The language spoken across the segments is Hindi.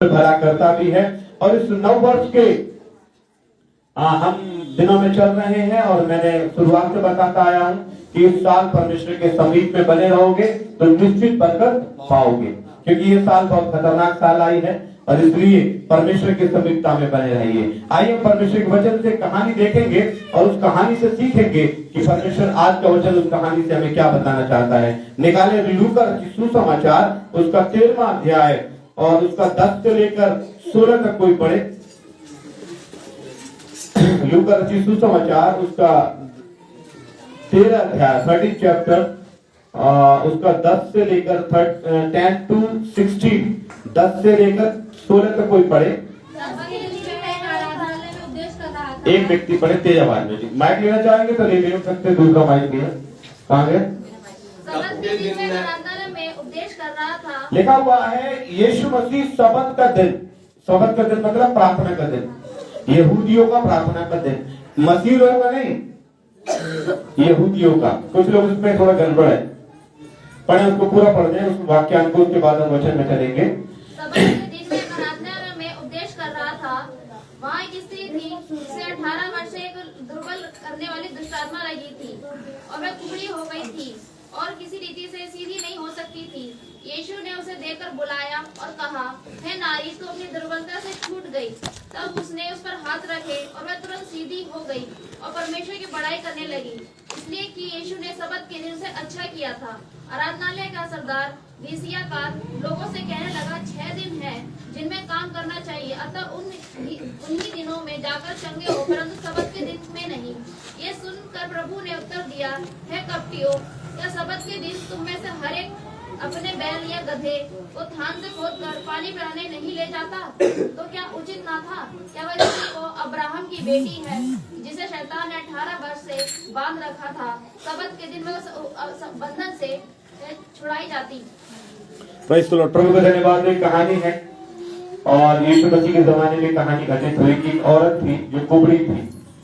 भला करता भी है। और इस नव वर्ष के हम दिनों में चल रहे हैं और मैंने शुरुआत से बताता आया हूं कि इस साल परमेश्वर के समीप में बने रहोगे तो निश्चित बरकत पाओगे, क्योंकि ये साल बहुत खतरनाक साल आई है और इसलिए परमेश्वर के समीपता में बने रहिए। आइए हम परमेश्वर के वचन से कहानी देखेंगे और उस कहानी से सीखेंगे कि परमेश्वर आज का वचन उस कहानी से हमें क्या बताना चाहता है। निकाले लूका सुसमाचार उसका 13वां अध्याय और उसका 10 से लेकर 16 तक कोई पढ़े। लूका सुसमाचार उसका 13 अध्याय 30 चैप्टर उसका 10 से लेकर 10 to 16, 10 से लेकर 16 तक कोई पढ़े। एक व्यक्ति पढ़े तेज आवाज में। माइक लेना चाहेंगे तो ले सकते, दूसरा माइक भी है। कहाँ गए? उपदेश कर रहा था। लिखा हुआ है यीशु मसीह सबत का दिन, सबत का दिन मतलब प्रार्थना का दिन, यहूदियों का प्रार्थना का दिन, मसीह लोगों का नहीं, यहूदियों का। कुछ लोग उसमें थोड़ा गड़बड़ है, पढ़े उसको पूरा पढ़ दें, उस वाक्यांश को, उसके बाद हम वचन में चलेंगे। सबत के दिन में आराधनालय में उपदेश कर रहा था। वहाँ एक स्त्री थी जिसे 18 वर्ष से एक दुर्बल करने वाली दुष्टात्मा लगी थी और वह कुबड़ी हो गई थी और किसी रीति से सीधी नहीं हो सकती थी। यीशु ने उसे देखकर बुलाया और कहा, हे नारी, तू अपनी दुर्बलता से छूट गई। तब उसने उस पर हाथ रखे और वह तुरंत सीधी हो गई और परमेश्वर की बड़ाई करने लगी, इसलिए कि यीशु ने सबत के दिन उसे अच्छा किया था। आराधनालय का सरदार लीसियाकार लोगों से कहने लगा, 6 दिन है जिनमें काम करना चाहिए, अतः उन्हीं दिनों में जाकर चंगे हो, परंतु सबत के दिन में नहीं। ये सुनकर प्रभु ने उत्तर दिया, हे कपटियों, क्या सबत के दिन तुम में से हर एक अपने बैल या गधे को थान से खोदकर पानी पिलाने नहीं ले जाता? तो क्या उचित ना था? क्या वह स्त्री को अब्राहम की बेटी है, जिसे शैतान ने 18 वर्ष से बांध रखा था, सबत के दिन में उस बंधन से छुड़ाई जाती? प्रभु का धन्यवाद। एक कहानी है और यीशु मसीह के जमाने में कहानी घटित हुई कि एक औरत थी जो कुबड़ी थी।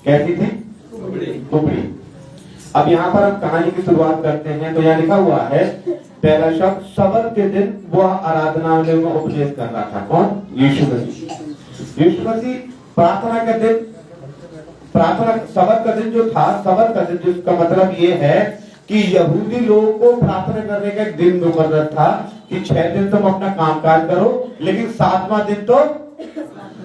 कैसी थी? कुबड़ी। अब यहाँ पर हम कहानी की शुरुआत करते हैं तो यहाँ लिखा हुआ है पहला शब्द, सबत के दिन वह आराधनालय में उपदेश कर रहा था। कौन? यीशु मसीह। यीशु मसीह प्रार्थना के दिन, प्रार्थना सबत का दिन जो था, सबत का दिन जिसका मतलब ये है कि यहूदी लोगों को प्रार्थना करने का एक दिन मुकर्रर था कि 6 दिन तुम अपना कामकाज करो, लेकिन 7वां दिन तो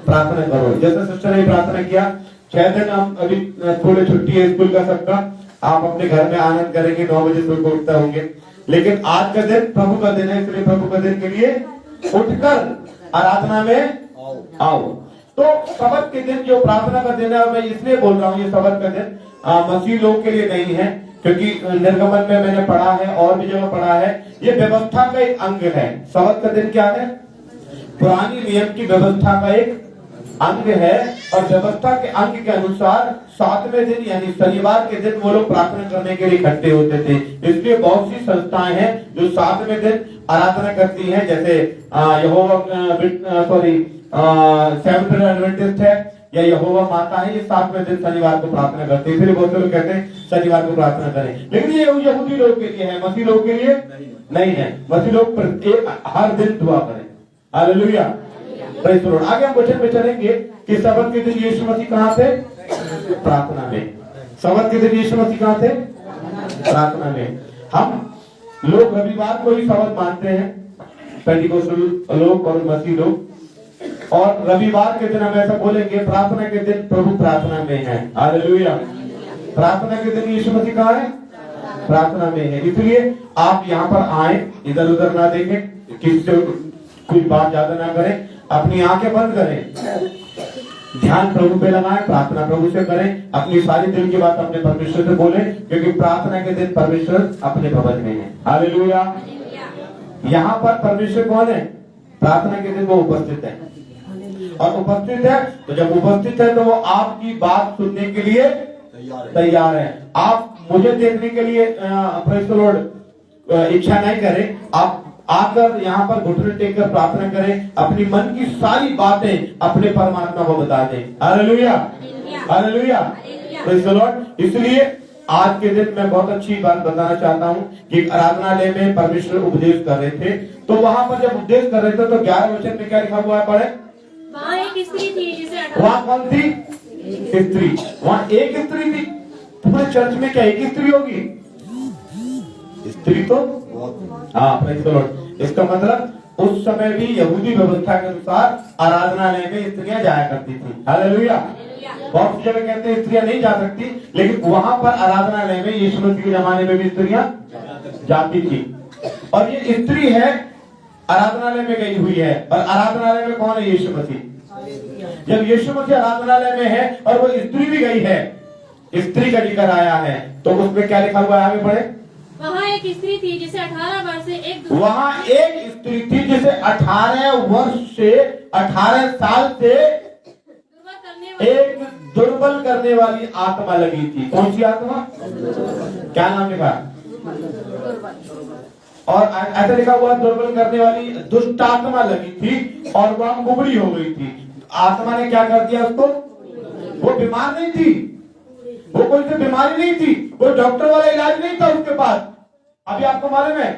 प्रार्थना करो। जैसे सिस्टर ने प्रार्थना किया, 6 दिन हम अभी थोड़ी छुट्टी है स्कूल का सबका, आप अपने घर में आनंद करेंगे, 9 बजे सुबह को उठते होंगे, लेकिन आज का दिन प्रभु का दिन है, इसलिए प्रभु का दिन के लिए उठकर आराधना में आओ। तो सबत के दिन जो प्रार्थना का दिन है, और मैं इसलिए बोल रहा हूँ ये सबत का दिन मसीह लोग के लिए नहीं है, क्योंकि निर्गमन में मैंने पढ़ा है और भी जगह पढ़ा है, ये व्यवस्था का एक अंग है। सबत का दिन क्या है? पुरानी नियम की व्यवस्था का एक अंग है और व्यवस्था के अंग के अनुसार 7वें दिन यानी शनिवार के दिन वो लोग प्रार्थना करने के लिए इकट्ठे होते थे। इसलिए बहुत सी संस्थाएं हैं जो 7वें दिन आराधना करती हैं, जैसे सेवंथ डे एडवेंटिस्ट है या यहोवा माता है, ये 7वें दिन शनिवार को प्रार्थना करते हैं। इसलिए बहुत लोग कहते हैं शनिवार को प्रार्थना करें, लेकिन ये यहूदी लोग के लिए है, मसीह लोग के लिए नहीं है। मसीह लोग हर दिन दुआ करें। हालेलुया। आगे हम वचन में चलेंगे कि सबत के दिन यीशु मसीह कहाँ थे? प्रार्थना में। सबत के दिन यीशु मसीह कहाँ थे? प्रार्थना में। हम लोग रविवार को ही सबत मानते हैं, पेंटिकोस्टल लोग और मसीह लोग, और रविवार के दिन हम ऐसा बोलेंगे प्रार्थना के दिन प्रभु प्रार्थना में है। हालेलुया। प्रार्थना के दिन यीशु मसीह कहाँ है? प्रार्थना में है। इसलिए आप यहाँ पर आए, इधर उधर ना देखें, किसी से कोई बात ज्यादा ना करें, अपनी आंखें बंद करें, ध्यान प्रभु पे लगाएं, प्रार्थना प्रभु से करें, अपनी सारी दिल की बात अपने परमेश्वर से बोलें, क्योंकि प्रार्थना के दिन परमेश्वर अपने भवन में है। हालेलुया। यहाँ पर परमेश्वर कौन है? प्रार्थना के दिन वो उपस्थित है, और उपस्थित है तो जब उपस्थित है तो वो आपकी बात सुनने के लिए तैयार है। आप मुझे देखने के लिए प्रेज़ द लॉर्ड इच्छा नहीं करें, आप आकर यहाँ पर घुटने टेक कर प्रार्थना करें, अपनी मन की सारी बातें अपने परमात्मा को बता दें। Hallelujah. Hallelujah. Praise the Lord. इसलिए आज के दिन मैं बहुत अच्छी बात बताना चाहता हूँ कि आराधनालय में परमेश्वर उपदेश कर रहे थे, तो वहां पर जब उपदेश कर रहे थे तो 11 वचन में क्या लिखा हुआ है पढ़े? वहाँ एक स्त्री थी जिसे वहां कौन थी? स्त्री। वहां एक स्त्री थी। पूरे चर्च में क्या एक स्त्री होगी? स्त्री तो हाँ, praise the Lord। इसका मतलब उस समय भी यहूदी व्यवस्था के अनुसार आराधनालय में स्त्रियां जाया करती थी। हालेलुया। बहुत सी जगह कहते हैं स्त्रियां नहीं जा सकती, लेकिन वहां पर आराधनालय में यीशु मसीह के जमाने में भी स्त्रियां जाती थी। और ये स्त्री है, आराधनालय में गई हुई है। और आराधनालय में कौन है? यीशु मसीह। जब यीशु मसीह आराधनालय में है और वो स्त्री भी गई है, स्त्री का जिक्र आया है, तो उसमें क्या लिखा हुआ है? आगे बढ़े। वहाँ एक स्त्री थी जिसे 18 वर्ष से वहां एक स्त्री थी जिसे 18 वर्ष से 18 साल से एक दुर्बल करने वाली आत्मा लगी थी। कौन सी आत्मा? क्या नाम लिखा? और ऐसा लिखा हुआ दुर्बल करने वाली दुष्ट आत्मा लगी थी और वह कुबड़ी हो गई थी। आत्मा ने क्या कर दिया उसको? वो बीमार नहीं थी, वो कोई सी बीमारी नहीं थी, कोई डॉक्टर वाला इलाज नहीं था उसके पास। अभी आपको मालूम है,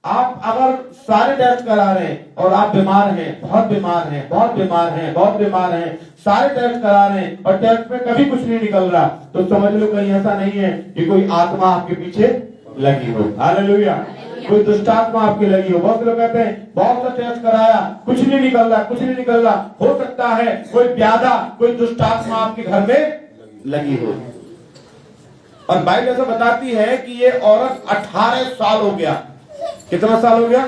आप अगर सारे टेस्ट करा रहे हैं और आप बीमार हैं, बहुत बीमार हैं, बहुत बीमार हैं, बहुत बीमार हैं, सारे टेस्ट करा रहे हैं और टेस्ट में कभी कुछ नहीं निकल रहा, तो समझ लो कहीं ऐसा नहीं है कि कोई आत्मा आपके पीछे लगी हो। हालेलुया। कोई दुष्ट आत्मा आपकी लगी हो। बहुत लोग कहते हैं बहुत सा टेस्ट कराया, कुछ नहीं निकल रहा, कुछ नहीं निकल रहा। हो सकता है कोई व्याधा, कोई दुष्ट आत्मा आपके घर में लगी हो। और बाइबल ऐसा बताती है कि ये औरत 18 साल हो गया। कितना साल हो गया?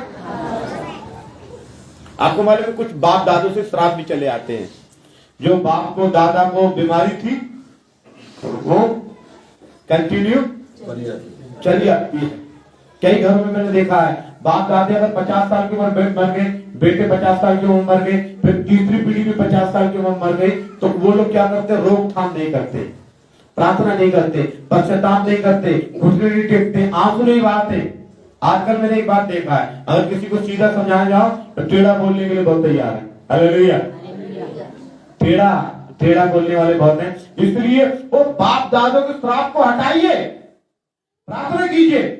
आपको मालूम है कुछ बाप दादों से श्राप भी चले आते हैं। जो बाप को दादा को बीमारी थी वो कंटिन्यू चली आती है। कई घरों में मैंने देखा है, बाप दादे अगर 50 साल की उम्र मर गए, बेटे 50 साल की उम्र मर गए, फिर तीसरी पीढ़ी भी 50 साल की उम्र मर गई, तो वो लोग क्या करते? रोकथाम नहीं करते, प्रार्थना नहीं करते, पश्चाताप नहीं करते, घुटने नहीं टेकते, आंसू नहीं बहाते। आजकल मैंने एक बात देखा है, अगर किसी को सीधा समझाया जाओ तो टेढ़ा बोलने के लिए बहुत तैयार है। हालेलुया। टेढ़ा बोलने वाले बहुत हैं। इसलिए वो बाप दादों के श्राप को हटाइए, प्रार्थना कीजिए।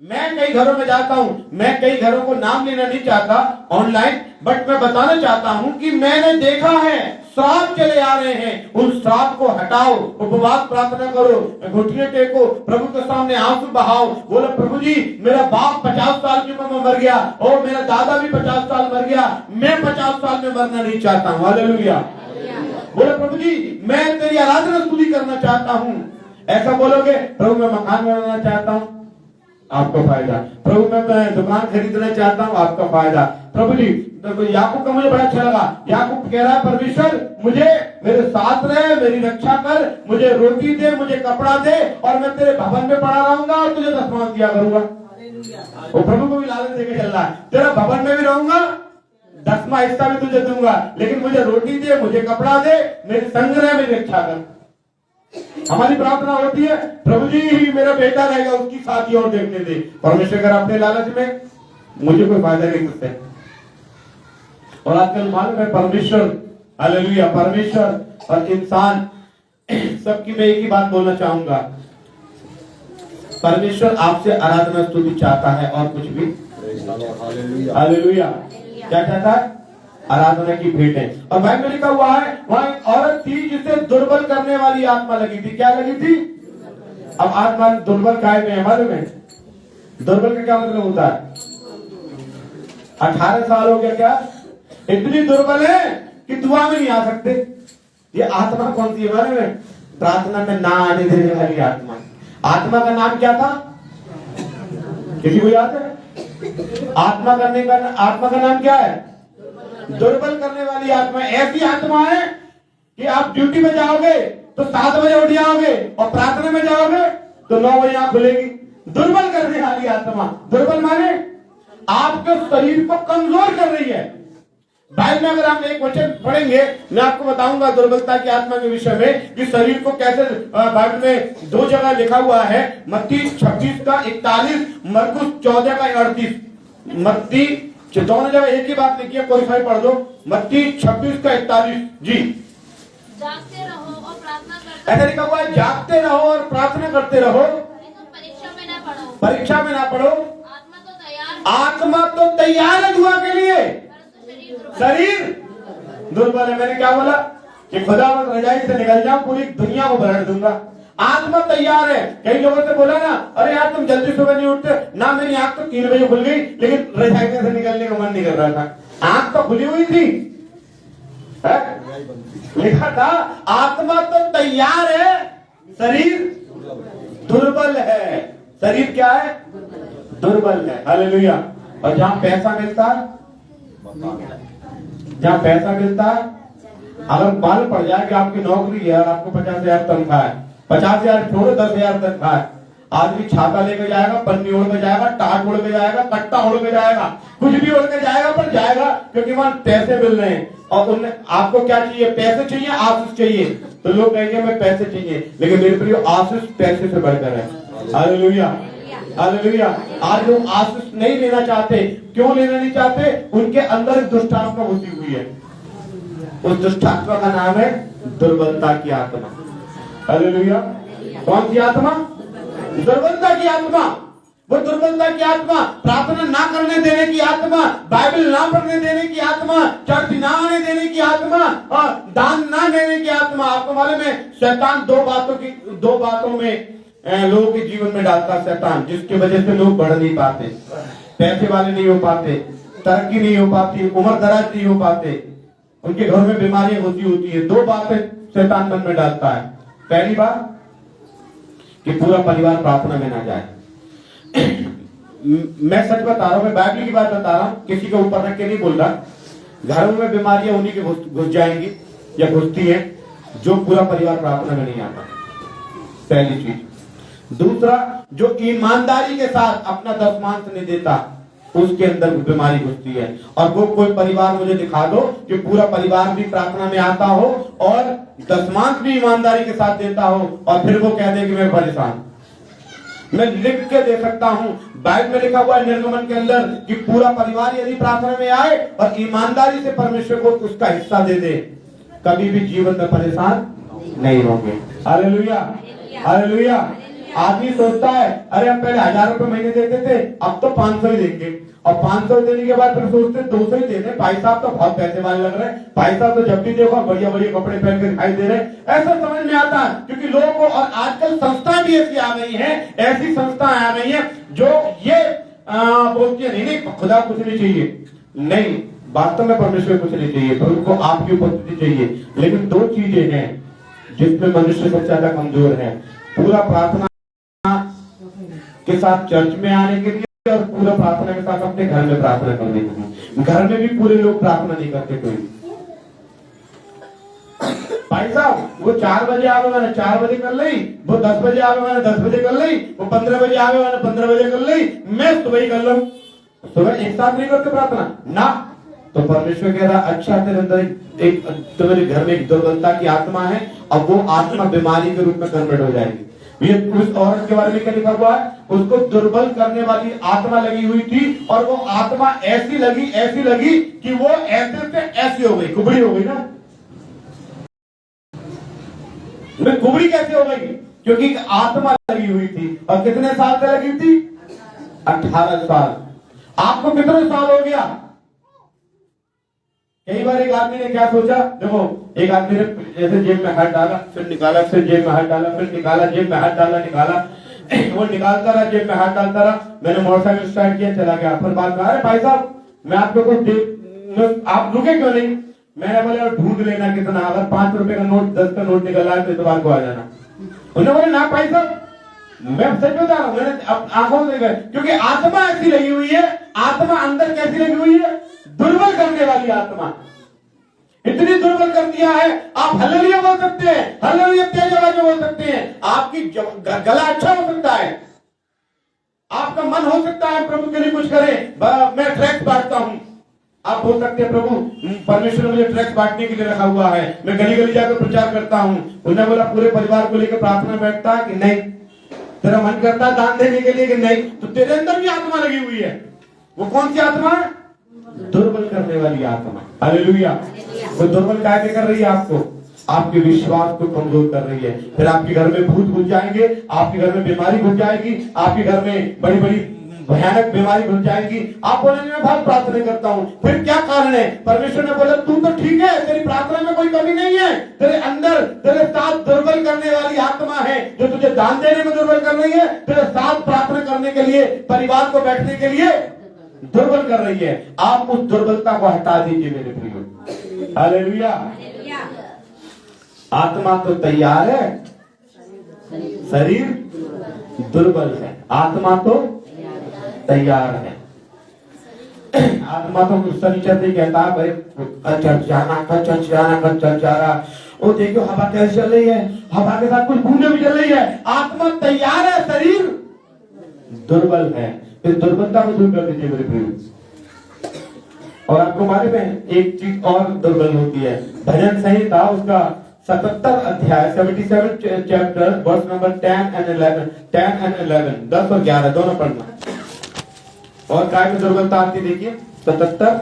मैं कई घरों में जाता हूं, मैं कई घरों को नाम लेना नहीं चाहता ऑनलाइन, बट मैं बताना चाहता हूं कि मैंने देखा है श्राप चले आ रहे हैं। उन श्राप को हटाओ, उपवास प्रार्थना करो, घुटने टेको, प्रभु के सामने आंसू बहाओ, बोलो प्रभु जी मेरा बाप 50 साल की उम्र में मर गया और मेरा दादा भी 50 साल मर गया, मैं 50 साल में मरना नहीं चाहता हूँ। हालेलुया। बोलो प्रभु जी मैं तेरी आराधना स्तुति करना चाहता हूँ। ऐसा बोलोगे, प्रभु मैं मकान बनाना चाहता हूँ, आपका फायदा। प्रभु मैं दुकान खरीदना चाहता हूँ, आपका फायदा। प्रभु जी याकूब का मुझे बड़ा अच्छा लगा, याकूब कह रहा है परमेश्वर मुझे मेरे साथ रहे, मेरी रक्षा कर, मुझे रोटी दे, मुझे कपड़ा दे और मैं तेरे भवन में पड़ा रहूंगा और तुझे दसवां दिया करूंगा। वो प्रभु को भी लालच देके चल रहा है, तेरा भवन में भी रहूंगा, 10वां हिस्सा भी तुझे दूंगा, लेकिन मुझे रोटी दे, मुझे कपड़ा दे, मेरे संग रहे, मेरी रक्षा कर। हमारी प्रार्थना होती है प्रभु जी मेरा बेटा रहेगा, उसकी शादी और देखने दे। परमेश्वर कर अपने लालच में मुझे कोई फायदा नहीं करते। और आजकल मालूम है परमेश्वर, हालेलुया, परमेश्वर और इंसान सबकी मैं एक ही बात बोलना चाहूंगा, परमेश्वर आपसे आराधना स्तुति चाहता है और कुछ भी। हालेलुया। क्या चाहता है? आराधना की भेंट है। और बाइबल में लिखा हुआ है वहां एक औरत थी जिसे दुर्बल करने वाली आत्मा लगी थी। क्या लगी थी? अब आत्मा दुर्बल काय में है मालूम है? दुर्बल का क्या मतलब होता है? 18 साल हो गया, क्या इतनी दुर्बल है कि दुआ में नहीं आ सकते। ये आत्मा कौन सी है मालूम है? प्रार्थना में ना आने देने वाली आत्मा। आत्मा का नाम क्या था? किसी को याद है? आत्मा का नाम क्या है? दुर्बल करने वाली आत्मा। ऐसी आत्मा है कि आप ड्यूटी में जाओगे तो 7 बजे उठ जाओगे और प्रार्थना में जाओगे तो 9 बजे आंख खुलेगी। दुर्बल करने वाली आत्मा। दुर्बल माने आपके शरीर को कमजोर कर रही है। बाइबल में अगर हम एक वचन पढ़ेंगे, मैं आपको बताऊंगा दुर्बलता की आत्मा के विषय में कि शरीर को कैसे, बाइबल में 2 जगह लिखा हुआ है, मत्ती 26 का 41, मरकुस 14 का 38। मत्ती दोनों जगह एक ही बात लिखी है, क्वालिफाई पढ़ दो। मत्ती 26 का 41 जी। जागते रहो और प्रार्थना करते ऐसा लिखा हुआ है, जागते रहो और प्रार्थना करते रहो, तुम परीक्षा में ना पड़ो। परीक्षा में ना पड़ो। आत्मा तो तैयार आत्मा तो तैयार है दुआ के लिए, शरीर दुर्बल है। मैंने क्या बोला कि खुदा रजाई से निकल जाऊं, पूरी दुनिया को भर दूंगा। आत्मा तैयार है। कई लोगों से बोला ना, अरे यार तुम जल्दी सुबह नहीं उठते ना, मेरी आंख तो 3 बजे खुल गई, लेकिन रजाई से निकलने का मन नहीं कर रहा था। आंख तो खुली हुई थी, लिखा था आत्मा तो तैयार है, शरीर दुर्बल है। शरीर क्या है? दुर्बल है। हालेलुया। और जहां पैसा मिलता है, जहां पैसा मिलता है, अगर मालूम पड़ जाए कि आपकी नौकरी है और आपको 50,000 तनख्वाह है, 50,000 छोड़ो 10,000 तनख्वाह है, आदमी छाता लेकर जाएगा, पन्नी ओढ़ के जाएगा, टाट ओढ़ के जाएगा, कट्टा ओढ़ के जाएगा, कुछ भी ओढ़ के जाएगा, पर जाएगा, क्योंकि वहां पैसे मिल रहे हैं। और उन्हें आपको क्या चाहिए? पैसे चाहिए, आशीष चाहिए। तो लोग कहेंगे हमें पैसे चाहिए, लेकिन मेरे प्रिय आशीष पैसे से बढ़कर है। Hallelujah, hallelujah. आज लोग आशीष नहीं लेना चाहते। क्यों लेना नहीं चाहते? उनके अंदर एक दुष्ट आत्मा घुसी हुई है। उस दुष्ट आत्मा का नाम है दुर्बलता की आत्मा। हालेलुया। कौन सी आत्मा? दुर्बलता की आत्मा। वो दुर्बलता की आत्मा, प्रार्थना ना करने देने की आत्मा, बाइबल ना पढ़ने देने की आत्मा, चर्च ना आने देने की आत्मा, और दान ना देने की आत्मा। आपको मालूम है शैतान दो बातों में लोगों के जीवन में डालता है शैतान, जिसकी वजह से लोग बढ़ नहीं पाते, पैसे वाले नहीं हो पाते, तरक्की नहीं हो पाती, उम्र दराज नहीं हो पाते, उनके घर में बीमारियां होती है। 2 बातें शैतान मन में डालता है। पहली बात कि पूरा परिवार प्रार्थना में ना जाए। मैं सच बता रहा हूं, मैं बाइबल की बात बता रहा हूं, किसी के ऊपर रख के नहीं बोल रहा। घरों में बीमारियां उन्हीं के घुस जाएंगी या घुसती है जो पूरा परिवार प्रार्थना में नहीं आता। पहली चीज। दूसरा, जो ईमानदारी के साथ अपना दशमांश नहीं देता, उसके अंदर बीमारी घुसती है। और वो कोई परिवार मुझे दिखा दो कि पूरा परिवार भी प्रार्थना में आता हो और दशमांश भी ईमानदारी के साथ देता हो, और फिर वो कह दे कि मैं परेशान। मैं लिख के दे सकता हूं, बाइबल में लिखा हुआ है निर्गमन के अंदर कि पूरा परिवार यदि प्रार्थना में आए और ईमानदारी से परमेश्वर को उसका हिस्सा दे दे, कभी भी जीवन में परेशान नहीं होंगे। Hallelujah, hallelujah. आदमी सोचता है अरे हम पहले 1,000 रुपए महीने देते थे, अब तो 500 ही देंगे, और 500 देने के बाद फिर सोचते 200 ही देने। भाई साहब तो बहुत पैसे वाले लग रहे हैं, भाई साहब तो जब भी देखो बढ़िया बढ़िया कपड़े पहन के दिखाई दे रहे हैं। ऐसा समझ में आता है, क्योंकि लोगों को, और आजकल संस्था भी ऐसी आ गई है, ऐसी संस्थाएं आ गई है जो ये बोलती है नहीं खुदा कुछ नहीं चाहिए। नहीं, वास्तव में परमेश्वर कुछ नहीं चाहिए, तो उनको आपकी उपस्थिति चाहिए। लेकिन 2 चीजें हैं जिसमें मनुष्य सबसे ज्यादा कमजोर है, पूरा प्रार्थना के साथ चर्च में आने के लिए और पूरा प्रार्थना के साथ अपने घर में प्रार्थना करने के लिए। घर में भी पूरे लोग प्रार्थना नहीं करते। कोई भाई साहब वो 4 बजे आवे मैंने 4 बजे कर ली, वो 10 बजे आवे मैंने 10 बजे कर ली, वो 15 बजे आवे मैंने 15 बजे कर ली, मैं सुबह ही कर लूं। सुबह एक साथ नहीं करते प्रार्थना ना। तो परमेश्वर कह रहा अच्छा, तेरे अंदर एक तुम्हारे घर में एक दुर्बलता की आत्मा है, और वो आत्मा बीमारी के रूप में कन्वर्ट हो जाएगी। ये उस औरत के बारे में क्या लिखा हुआ है? उसको दुर्बल करने वाली आत्मा लगी हुई थी, और वो आत्मा ऐसी लगी कि वो ऐसे से ऐसी हो गई, कुबड़ी हो गई ना। कुबड़ी कैसे हो गई? क्योंकि आत्मा लगी हुई थी। और कितने साल से लगी थी? 18 साल। आपको कितने साल हो गया? कई बार एक आदमी ने क्या सोचा, देखो एक आदमी ने जैसे जेब में हाथ डाला, फिर निकाला, फिर जेब में हाथ डाला, फिर निकाला, जेब में हाथ डाला, निकाला, वो निकालता रहा, जेब में हाथ डालता रहा। मैंने मोटरसाइकिल स्टार्ट किया, चला गया। फिर बात कहा, अरे भाई साहब मैं आपको कुछ आप रुके क्यों नहीं? मैंने बोला ढूंढ लेना कितना, अगर 5 रुपए का नोट 10 का नोट निकल आए तो इतवार को आ जाना। उन्होंने बोला ना भाई साहब, मैं सच बता रहा हूँ, मैंने आंखों से देखा, क्योंकि आत्मा ऐसी लगी हुई है। आत्मा अंदर कैसी लगी हुई है? दुर्बल करने वाली आत्मा। इतनी दुर्बल कर दिया है, आप हालेलुया बोल सकते हैं, हालेलुया तेज आवाज में बोल सकते हैं, आपकी गला अच्छा हो सकता है, आपका मन हो सकता है प्रभु के लिए कुछ करें। मैं ट्रैक्स बांटता हूं, आप बोल सकते हैं प्रभु परमेश्वर ने मुझे ट्रैक्स बांटने के लिए रखा हुआ है, मैं गली गली जाकर प्रचार करता हूं। उन्होंने बोला पूरे परिवार को लेकर प्रार्थना बैठता है कि नहीं? तेरा मन करता है दान देने के लिए कि नहीं? तो तेरे अंदर भी आत्मा लगी हुई है। वो कौन सी आत्मा है? दुर्बल करने वाली आत्मा। हालेलुया। वो दुर्बल काहे कर रही है आपको? आपके विश्वास को कमजोर कर रही है। फिर आपके घर में भूत घुस जाएंगे, आपके घर में बीमारी घुस जाएगी, आपके घर में बड़ी बड़ी भयानक बीमारी घुस जाएगी। आप बोलेंगे मैं बहुत प्रार्थना करता हूँ, फिर क्या कारण है? परमेश्वर ने बोला तू तो ठीक है, तेरी प्रार्थना में कोई कमी नहीं है, तेरे अंदर तेरे साथ दुर्बल करने वाली आत्मा है जो तुझे दान देने में दुर्बल कर रही है, तेरे साथ प्रार्थना करने के लिए, परिवार को बैठने के लिए दुर्बल कर रही है। आप उस दुर्बलता को हटा दीजिए मेरे प्रियो। हालेलुया। आत्मा तो तैयार है, शरीर दुर्बल है। आत्मा तो तैयार है, आत्मा तो शरीर नहीं कहता भाई कल चल जाना, कल चल जाना, कल चल जा रहा। वो देखो हवा कैसे चल रही है, हवा के साथ कुछ बूंदें भी चल रही है। आत्मा तैयार है, शरीर दुर्बल है। इस दुर्बलता को दूर कर दीजिए मेरे प्रिय। और आपको मालूम है एक चीज और दुर्बल होती है। भजन संहिता उसका 77 अध्याय 77 चैप्टर वर्स नंबर 10 and 11 10 और 11 दोनों पढ़ना। और काय में दुर्बलता आती देखिए 77।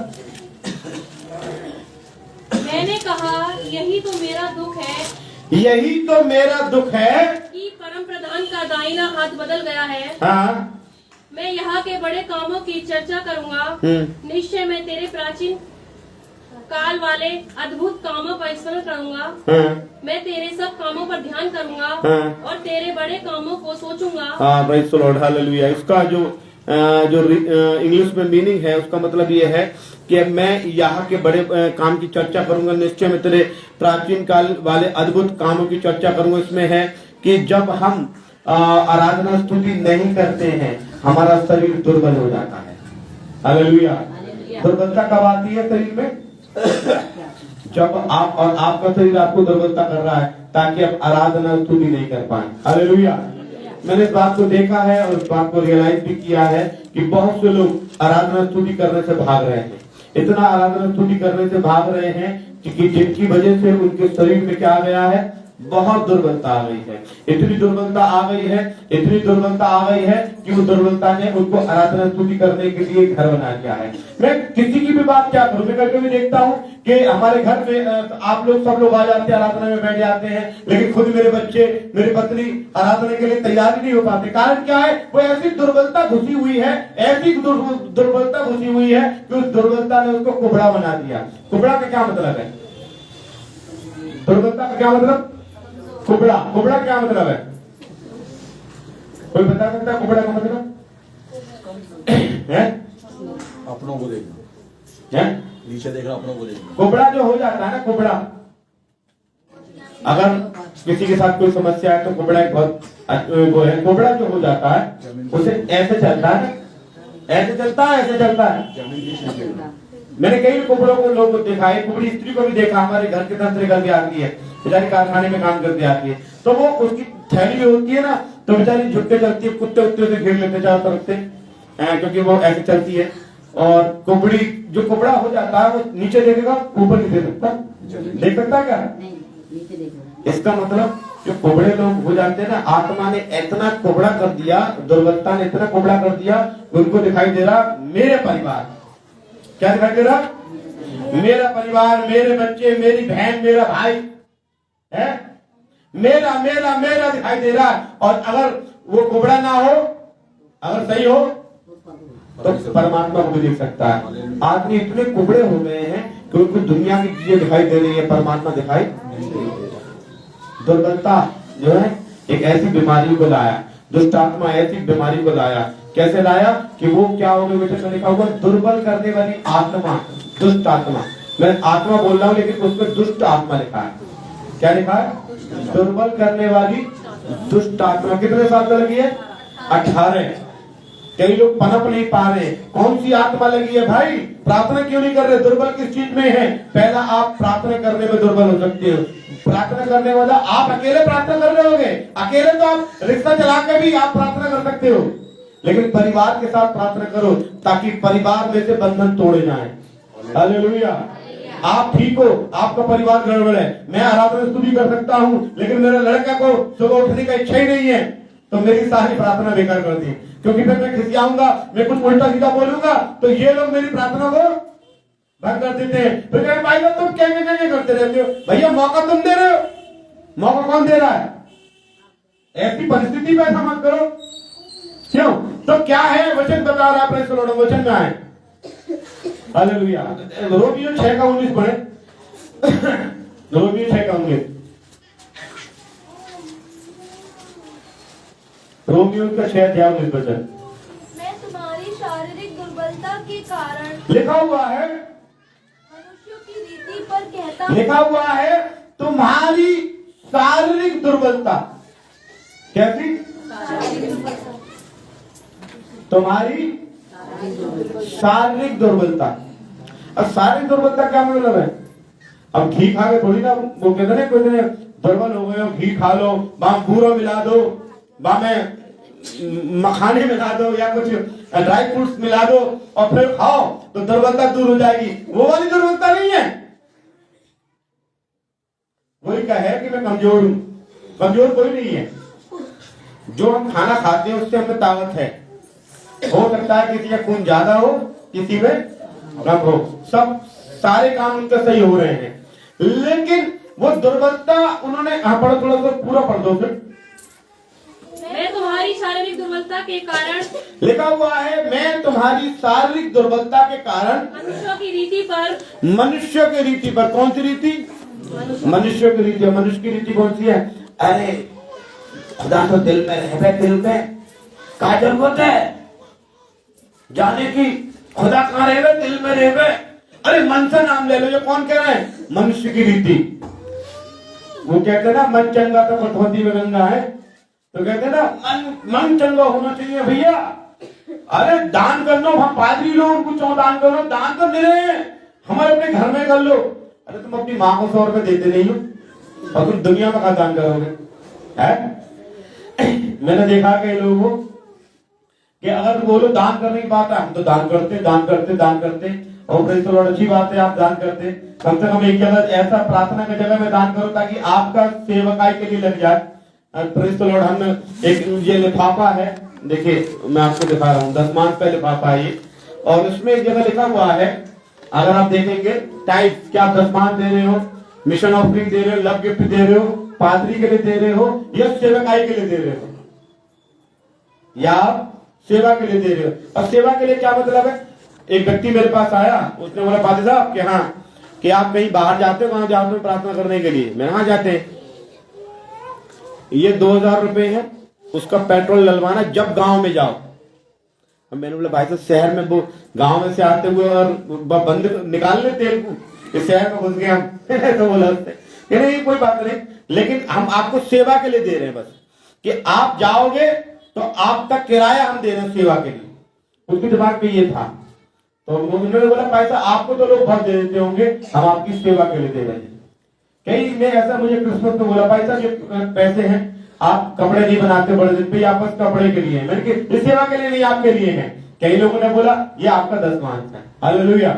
मैंने कहा यही तो मेरा दुख है, यही तो मेरा दुख है कि परम प्रधान का दाहिना हाथ बदल गया है। हाँ, मैं यहाँ के बड़े कामों की चर्चा करूँगा। निश्चय मैं तेरे प्राचीन काल वाले अद्भुत कामों का स्मरण करूँगा। मैं तेरे सब कामों पर ध्यान करूँगा और तेरे बड़े कामों को सोचूंगा। हाँ भाई सुनो, हालेलुया। इसका जो इंग्लिश में मीनिंग है उसका मतलब ये है कि मैं यहाँ के बड़े काम की चर्चा करूंगा। निश्चय में तेरे प्राचीन काल वाले अद्भुत कामों की चर्चा करूंगा। इसमें है कि जब हम आराधना स्तुति नहीं करते हैं हमारा शरीर दुर्बल हो जाता है। हालेलुया। दुर्बलता कब आती है शरीर में? जब आप और आपका शरीर आपको दुर्बलता कर रहा है ताकि आप आराधना स्तुति नहीं कर पाए। हालेलुया। मैंने इस बात को देखा है और इस बात को रियलाइज भी किया है कि बहुत से लोग आराधना स्तुति करने से भाग रहे हैं। इतना आराधना स्तुति करने से भाग रहे हैं कि जिनकी वजह से उनके शरीर में क्या आ गया है, बहुत दुर्बलता आ गई है। इतनी दुर्बलता आ गई है, इतनी दुर्बलता आ गई है कि वो दुर्बलता ने उनको आराधना स्तुति करने के लिए घर बना दिया है। मैं किसी की भी बात क्या करूं, मैं कभी कभी देखता हूं कि हमारे घर में आप लोग सब लोग आ जाते हैं, आराधना में बैठ जाते हैं, लेकिन खुद मेरे बच्चे मेरी पत्नी आराधना के लिए तैयार ही नहीं हो पाते। कारण क्या है? वो ऐसी दुर्बलता घुसी हुई है, ऐसी दुर्बलता घुसी हुई है कि उस दुर्बलता ने उसको कुबड़ा बना दिया। कुबड़ा का क्या मतलब है? दुर्बलता का क्या मतलब? कुबड़ा। कुबड़ा क्या मतलब है? कोई बता सकता है कुबड़ा का मतलब? है अपनों को देखना, नीचे देखना, अपनों को देखना। कुबड़ा जो हो जाता है ना, कुबड़ा, अगर किसी के साथ कोई समस्या है तो कुबड़ा एक बहुत वो है। कुबड़ा जो हो जाता है उसे ऐसे चलता है, ऐसे चलता है, ऐसे चलता है। मैंने कई कुबड़ों को लोगों को देखा है, कुबड़ी स्त्री को भी देखा। हमारे घर के तरफ से निकल के आती है, बेचारी कारखाने में काम करके आती है, तो वो उसकी थैली में होती है ना, तो बेचारी झुक के चलती है, कुत्ते उत्ते से घेर लेते चारों तरफ से, क्योंकि वो ऐसे चलती है। और कुबड़ी जो कुबड़ा हो जाता है वो नीचे देखेगा, ऊपर नहीं देख सकता। देख सकता क्या? इसका मतलब जो कुबड़े लोग हो जाते हैं ना, आत्मा ने इतना कुबड़ा कर दिया, दुर्बलता ने इतना कुबड़ा कर दिया, उनको दिखाई दे रहा मेरे परिवार। क्या दिखाई दे रहा? मेरा परिवार, मेरे बच्चे, मेरी बहन, मेरा भाई है, मेरा मेरा मेरा दिखाई दे रहा है। और अगर वो कुबड़ा ना हो, अगर सही हो तो परमात्मा को भी देख सकता है। आदमी इतने कुबड़े हो गए हैं कि उनको दुनिया की चीजें दिखाई दे रही है, परमात्मा दिखाई। दुर्बलता जो है एक ऐसी बीमारी को लाया, दुष्ट आत्मा ऐसी बीमारी को लाया। कैसे लाया? कि वो क्या हो गया बेटे, में लिखा हुआ दुर्बल करने वाली आत्मा, दुष्ट आत्मा। मैं आत्मा बोल रहा हूँ लेकिन उसमें दुष्ट आत्मा लिखा है। क्या लिखा है? दुर्बल करने वाली दुष्ट आत्मा। कितने साल लगी है? 18। कई लोग पनप नहीं पा रहे। कौन सी आत्मा लगी है भाई? प्रार्थना क्यों नहीं कर रहे? दुर्बल किस चीज में है? पहला आप प्रार्थना करने में दुर्बल हो सकते हो। प्रार्थना करने वाला आप अकेले प्रार्थना कर रहे होगे, अकेले तो आप रिक्शा चला के भी आप प्रार्थना कर सकते हो, लेकिन परिवार के साथ प्रार्थना करो ताकि परिवार में से बंधन तोड़े जाएं। हालेलुया। आप ठीक हो, आपका परिवार गड़बड़ है, मैं आराधना स्तुति कर सकता हूँ लेकिन मेरे लड़का को सुबह उठने का इच्छा ही नहीं है, तो मेरी सारी प्रार्थना बेकार कर दी, क्योंकि फिर मैं खिसियाऊंगा, मैं कुछ उल्टा सीधा बोलूंगा तो ये लोग मेरी प्रार्थना को भंग कर देते हैं। फिर कहें भाई लोग तुम क्या करते रहते हो? भैया मौका तुम दे रहे हो, मौका कौन दे रहा है? ऐसी परिस्थिति में ऐसा मत करो। क्यों? तो क्या है वचन बता रहा है, वचन में है। हालेलुया। रोमियो 6:19 पढ़े। रोमियो 6:19, रोमियो का 6:19 वचन। मैं तुम्हारी शारीरिक दुर्बलता के कारण लिखा हुआ है, मनुष्यों की रीति पर कहता हूँ। लिखा हुआ है तुम्हारी शारीरिक दुर्बलता। कैसी? तुम्हारी शारीरिक दुर्बलता। अब शारीरिक दुर्बलता क्या मतलब है? अब घी खा के थोड़ी ना वो कहते ना कोई दिन दुर्बल हो गए हो, घी खा लो, वहां पूरा मिला दो, वहां में मखाने मिला दो या कुछ ड्राई फ्रूट्स मिला दो और फिर खाओ तो दुर्बलता दूर हो जाएगी। वो वाली दुर्बलता नहीं है। वही का है कि मैं कमजोर हूं। कमजोर कोई नहीं है। जो हम खाना खाते हैं उससे हमें ताकत है। हो सकता है किसी का खून ज्यादा हो, किसी में कम हो, सब सारे काम उनके सही हो रहे हैं, लेकिन वो दुर्बलता उन्होंने पढ़ो, थोड़ा सा पूरा पढ़ दो फिर। मैं तुम्हारी शारीरिक दुर्बलता के कारण, लिखा हुआ है मैं तुम्हारी शारीरिक दुर्बलता के कारण मनुष्यों की रीति पर, मनुष्य की रीति पर। कौन सी रीति? मनुष्य की रीति। मनुष्य की रीति कौन सी है? अरे खुदा तो दिल में रहबे, दिल में का जरूरत है जाने की? खुदा कहाँ रहबे? दिल में रहबे। अरे मन से नाम ले लो। ये कौन कह रहे हैं? मनुष्य की रीति। वो कहते ना मन चंगा तो कठौती में गंगा है, तो कहते ना मन चंगा होना चाहिए भैया। अरे दान कर लो, हम पादरी लोग उनको चौ दान करो, दान तो मिले हमारे अपने घर में कर लो। अरे तुम अपनी माँ को 100 रुपए देते नहीं हो और तुम दुनिया में कहा दान करोगे? है मैंने देखा कई लोगों कि अगर बोलो दान करने की बात है, हम तो दान करते और प्रेज़ द लॉर्ड, अच्छी बात है आप दान करते। कम से कम एक जगह ऐसा प्रार्थना की जगह में दान करो ताकि आपका सेवकाई के लिए लग जाए। Praise the Lord. हम एक ये लिफाफा है, देखिए मैं आपको दिखा रहा हूँ, 10 माह का लिफाफा है ये, और उसमें एक जगह लिखा हुआ है, अगर आप देखेंगे टाइप्स, क्या आप 10 माह दे रहे हो, मिशन ऑफरिंग दे रहे हो, लव गिफ्ट दे रहे हो, पादरी के लिए दे रहे हो या सेवकाई के लिए दे रहे हो, या आप सेवा के लिए दे रहे हो। अब सेवा के लिए क्या मतलब है? एक व्यक्ति मेरे पास आया, उसने बोला पादरी साहब कि हाँ कि आप कहीं बाहर जाते हो, कहां जाते हो प्रार्थना करने के लिए? मैं कहां जाते हैं? ये 2000 रुपए है, उसका पेट्रोल डलवाना जब गांव में जाओ। अब मैंने बोला भाई तो शहर में वो गांव में से आते हुए और बंद निकाल ले तेल को, इस शहर में घुस गए हम तो बोला नहीं कोई बात नहीं, लेकिन हम आपको सेवा के लिए दे रहे हैं बस, कि आप जाओगे तो आपका किराया हम दे रहे हैं सेवा के लिए। उसके दिमाग में ये था, तो उन्होंने बोला पैसा आपको तो लोग भर दे देते होंगे, हम आपकी सेवा के लिए दे रहे हैं। कई ने ऐसा मुझे क्रिसमस में बोला भाई साहब ये पैसे हैं, आप कपड़े नहीं बनाते बड़े दिन पे, आप बस कपड़े के लिए है। मैंने कहा इस सेवा के लिए नहीं, आपके लिए है। कई लोगों ने बोला ये आपका 10 माह है। हालेलुया।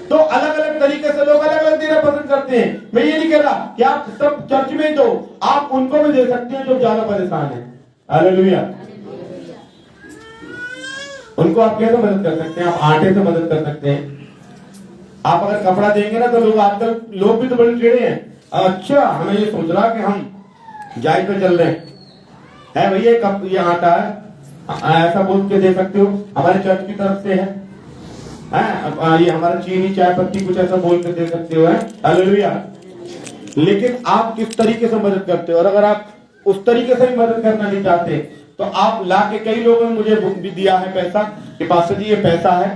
तो अलग अलग तरीके से लोग अलग अलग देना पसंद करते हैं। मैं ये नहीं कह रहा कि आप सब चर्च में दो, आप उनको भी दे सकते हैं जो ज्यादा परेशान है। हालेलुया। उनको आप कैसे मदद कर सकते हैं? आप आटे से मदद कर सकते हैं। आप अगर कपड़ा देंगे ना तो लोग आजकल लोग भी तो बड़े टेढ़े हैं। अच्छा हमें ये सोच रहा कि हम जाय पे चल रहे हैं भैया, कप ये आटा है, ऐसा बोल के दे सकते हो, हमारे चर्च की तरफ से है, ये हमारा चीनी चाय पत्ती कुछ ऐसा बोल के दे सकते हो। हालेलुया। लेकिन आप किस तरीके से मदद करते हो? और अगर आप उस तरीके से भी मदद करना नहीं चाहते तो आप ला के, कई लोगों ने मुझे भी दिया है पैसा कि पास्टर जी ये पैसा है,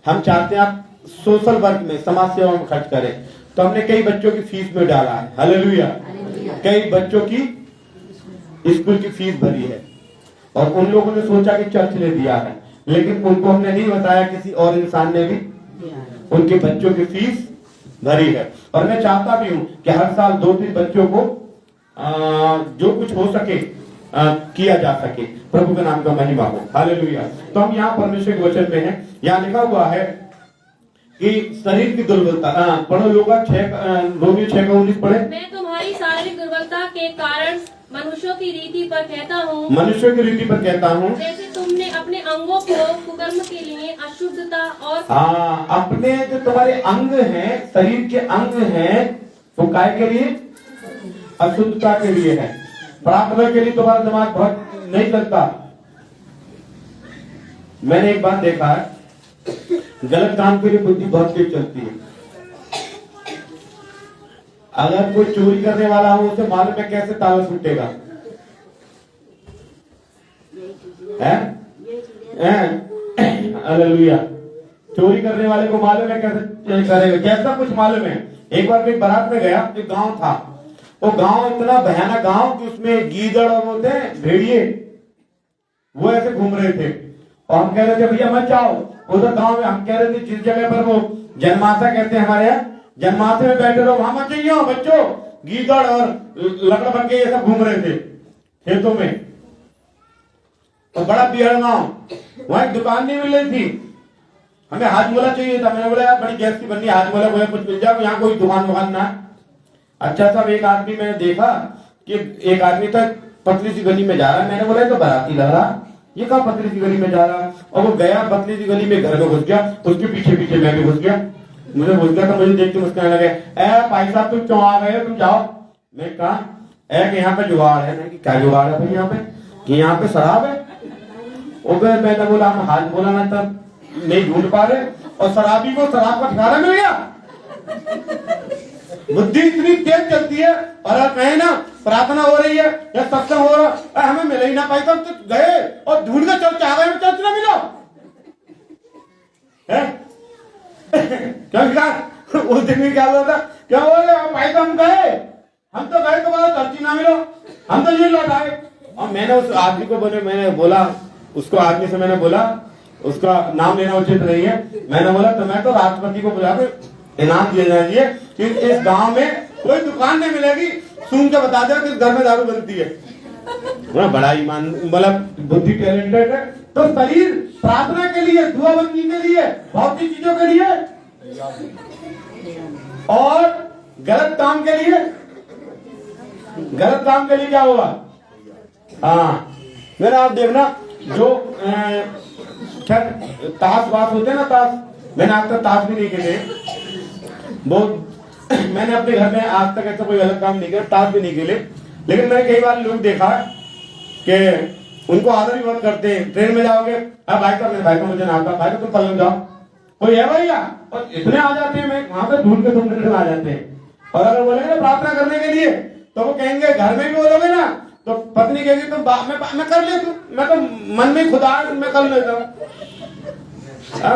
हम चाहते हैं आप सोशल वर्क में, समाज सेवा में खर्च करें। तो हमने कई बच्चों की फीस में डाला है। हालेलुया। कई बच्चों की स्कूल की फीस भरी है और उन लोगों ने सोचा कि चर्च ने दिया है, लेकिन उनको हमने नहीं बताया किसी और इंसान ने भी उनके बच्चों की फीस भरी है। और मैं चाहता भी हूं कि हर साल 2-3 बच्चों को जो कुछ हो सके किया जा सके, प्रभु के नाम का महिमा हो। हालेलुया। तो हम यहाँ परमेश्वर के वचन में हैं, यहाँ लिखा हुआ है कि शरीर की दुर्बलता, पढ़ो लोग, रोमियो 6:19 पढ़े। मैं तुम्हारी शारीरिक दुर्बलता के कारण मनुष्यों की रीति पर कहता हूँ, मनुष्यों की रीति पर कहता हूँ, जैसे तुमने अपने अंगों को कुकर्म के लिए अशुद्धता और अपने जो तुम्हारे अंग हैं, शरीर के अंग हैं, वो काय के लिए? अशुद्धता के लिए है। प्रार्थना के लिए तुम्हारा दिमाग बहुत नहीं चलता, मैंने एक बात देखा है, गलत काम के लिए बुद्धि बहुत तेज चलती है। अगर कोई चोरी करने वाला हो उसे मालूम है कैसे ताला छूटेगा, हालेलुया। चोरी करने वाले को मालूम है कैसे करेगा, कैसा कुछ मालूम है। एक बार मैं बारात में गया, एक गांव था, वो गांव इतना भयानक गांव कि उसमें गीदड़ और होते हैं भेड़िए, वो ऐसे घूम रहे थे। और हम कह रहे थे भैया मत जाओ उधर गांव में। हम कह रहे थे जिस जगह पर वो जनमासा कहते हैं हमारे यहाँ, जनमासे में बैठे रहो, वहां मत जाइए बच्चों। गीदड़ और लकड़बग्गे ये सब घूम रहे थे खेतों में। और बड़ा बिहड़ गांव, वहां एक दुकान नहीं मिल रही थी। हमें हाजमोला चाहिए था। मैंने बोला यार बड़ी गैस की बननी है, हाजमोला मुझे कुछ मिल जाए, यहाँ कोई दुकान ना। अच्छा साहब, एक आदमी मैंने देखा कि एक आदमी तक पतली सी गली में जा रहा है। मैंने बोला तो बाराती लग रहा, ये कहाँ पतली सी गली में जा रहा। और वो गया पतली सी गली में, घर में घुस गया, उसके पीछे पीछे मैं भी घुस गया। मुझे घुस गया तो मुझे देख के मुस्कुराने लगे, ए भाई साहब तुम क्यों आ गए, तुम जाओ। मैं कहा कि यहाँ पे जुगाड़ है। मैं क्या जुगाड़ है भाई यहाँ पे, कि यहाँ पे शराब है। मैंने बोला हम हाथ बोला ना तब नहीं ढूंढ पा रहे, और शराबी को शराब का ठिकाना मिल गया। बुद्धि इतनी तेज चलती है। और कहे ना प्रार्थना हो रही है या सत्संग हो रहा है, हमें मिल ही ना पाई तो गए और ढूंढ के चल चाह गए, चर्च ना मिलो क्या। उस दिन में क्या हुआ था, क्या बोले भाई तो हम गए, हम तो गए तो चर्च ना मिलो, हम तो ये लौट आए। और मैंने उस आदमी को मैंने बोला, उसको आदमी से मैंने बोला, उसका नाम लेना उचित नहीं है, मैंने बोला तो मैं तो राष्ट्रपति को बुला के इनाम दिया जाएंगे कि इस गांव में कोई दुकान नहीं मिलेगी, सुन के बता दो कि इस घर में दारू बनती है। बड़ा ईमान, मतलब बुद्धि टैलेंटेड है। तो शरीर प्रार्थना के लिए, दुआ बंदी के लिए, बहुत सी चीजों के लिए, और गलत काम के लिए। गलत काम के लिए क्या होगा, हाँ मेरा आप देखना जो ताश बात होते हैं ना, ताश, मैंने आज तक ताश भी नहीं खेले बहुत। मैंने अपने घर में आज तक ऐसा कोई गलत काम नहीं किया, ताश भी नहीं खेले। लेकिन मैंने कई बार लोग देखा कि उनको आदर भी बहुत करते हैं। ट्रेन में जाओगे, अब भाई साहब, मेरे भाई को मुझे ना आता, भाई को तुम पलंग जाओ, कोई है भैया, और इतने आ जाते हैं, मैं वहां पे ढूंढ के तुम आ जाते हैं। और अगर बोलेंगे प्रार्थना करने के लिए तो वो कहेंगे, घर में भी बोलोगे ना तो पत्नी कहेगी तुम मैं कर लेता हूँ, मैं तो मन में खुदा मैं कर लेता हूँ।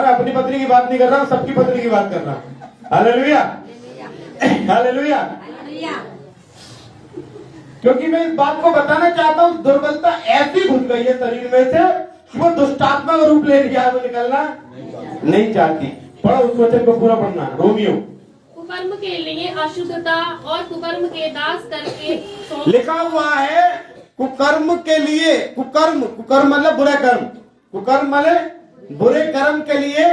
अपनी पत्नी की बात नहीं कर रहा, सबकी पत्नी की बात कर रहा हूँ। Hallelujah, hallelujah. क्योंकि मैं इस बात को बताना चाहता हूँ, दुर्बलता ऐसी घुस गई है शरीर में से, वो दुष्टात्मा का रूप ले लिया, वो निकलना नहीं चाहती। पढ़ो उस वचन को पूरा पढ़ना, रोमियो। कुकर्म के लिए अशुद्धता और कुकर्म के दास करके लिखा हुआ है, कुकर्म के लिए, कुकर्म मतलब बुरा कर्म, कुकर्म मतलब बुरे कर्म के लिए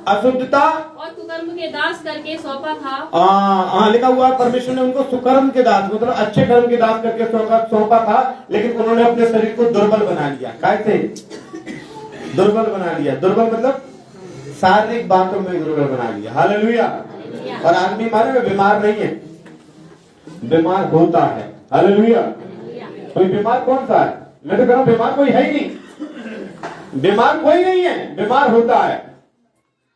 अशुद्धता और कुकर्म के दास करके सौंपा था। हाँ लिखा हुआ है, परमेश्वर ने उनको सुकर्म के दास मतलब अच्छे कर्म के दास करके सौंपा था, लेकिन उन्होंने अपने शरीर को दुर्बल बना लिया। कैसे दुर्बल बना लिया? दुर्बल मतलब शारीरिक बातों में दुर्बल बना लिया। हालेलुया। और आदमी माने में बीमार नहीं है, बीमार होता है। हालेलुया। कोई बीमार कौन सा है? मैं तो कह रहा हूं बीमार कोई है ही नहीं, बीमार कोई नहीं है, बीमार होता है।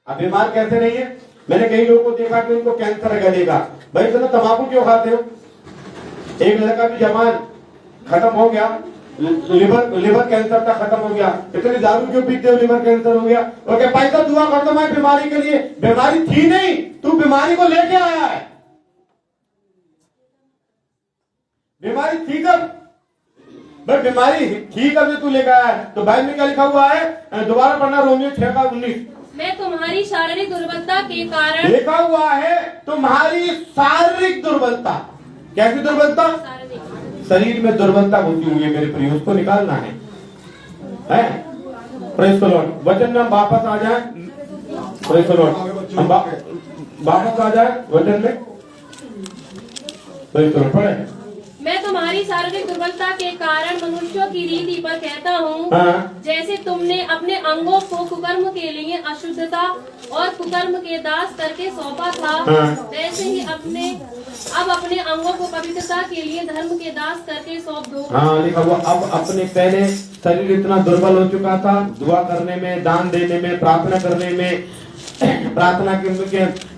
अब बीमार कैसे नहीं है? मैंने कई लोगों को देखा कि उनको कैंसर है गले का। भाई तुम तंबाकू क्यों खाते हो? एक लड़का भी जवान खत्म हो गया, लिवर कैंसर का खत्म हो गया। इतनी दारू क्यों पीते हो, लिवर कैंसर हो गया? और क्या पैसा दुआ कर दो मैं बीमारी के लिए? बीमारी थी नहीं, तू बीमारी को लेके आया है। बीमारी थी कब? भाई बीमारी थी कब जो तू लेकर आया है? तो बाइबल में क्या लिखा हुआ है? दोबारा पढ़ना, रोमियो 6:19। मैं तुम्हारी शारीरिक दुर्बलता के कारण, लिखा हुआ है तुम्हारी शारीरिक दुर्बलता। कैसी दुर्बलता? शरीर में दुर्बलता होती हुई है मेरे प्रिय, उसको निकालना है। Praise the Lord. वचन में हम वापस आ जाए। Praise the Lord. हम वापस आ जाए वचन में। Praise the Lord. पढ़े मैं तुम्हारी शारीरिक दुर्बलता के कारण मनुष्यों की रीति पर कहता हूँ, हाँ। जैसे तुमने अपने अंगों को कुकर्म के लिए अशुद्धता और कुकर्म के दास करके सौंपा था, हाँ। वैसे ही अब अपने अंगों को पवित्रता के लिए धर्म के दास करके सौंप दो। हाँ, लिखा हुआ अब अपने पहले शरीर इतना दुर्बल हो चुका था, दुआ करने में, दान देने में, प्रार्थना करने में, प्रार्थना के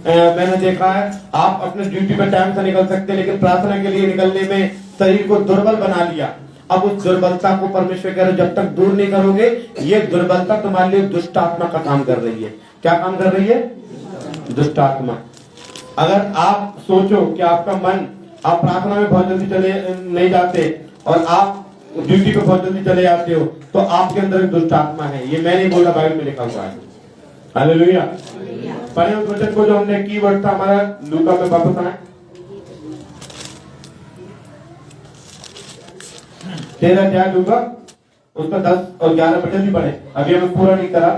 मैंने देखा है आप अपने ड्यूटी पे टाइम से निकल सकते हैं, लेकिन प्रार्थना के लिए निकलने में शरीर को दुर्बल बना लिया। अब उस दुर्बलता को परमेश्वर कह रहे जब तक दूर नहीं करोगे, ये दुर्बलता तुम्हारे लिए दुष्ट आत्मा का काम कर रही है। क्या काम कर रही है? दुष्ट आत्मा। अगर आप सोचो कि आपका मन, आप प्रार्थना में बहुत जल्दी चले नहीं जाते और आप ड्यूटी पे बहुत जल्दी चले जाते हो, तो आपके अंदर एक दुष्ट आत्मा है। ये मैं नहीं बोला, बाइबल में लिखा हुआ है। हालेलुया। पढ़े उस वचन को जो हमने कीवर्ड था हमारा, लूका में वापस आए 13 अध्याय लूका, उसका 10 और 11 वचन भी पढ़े। अभी हमें पूरा नहीं करा,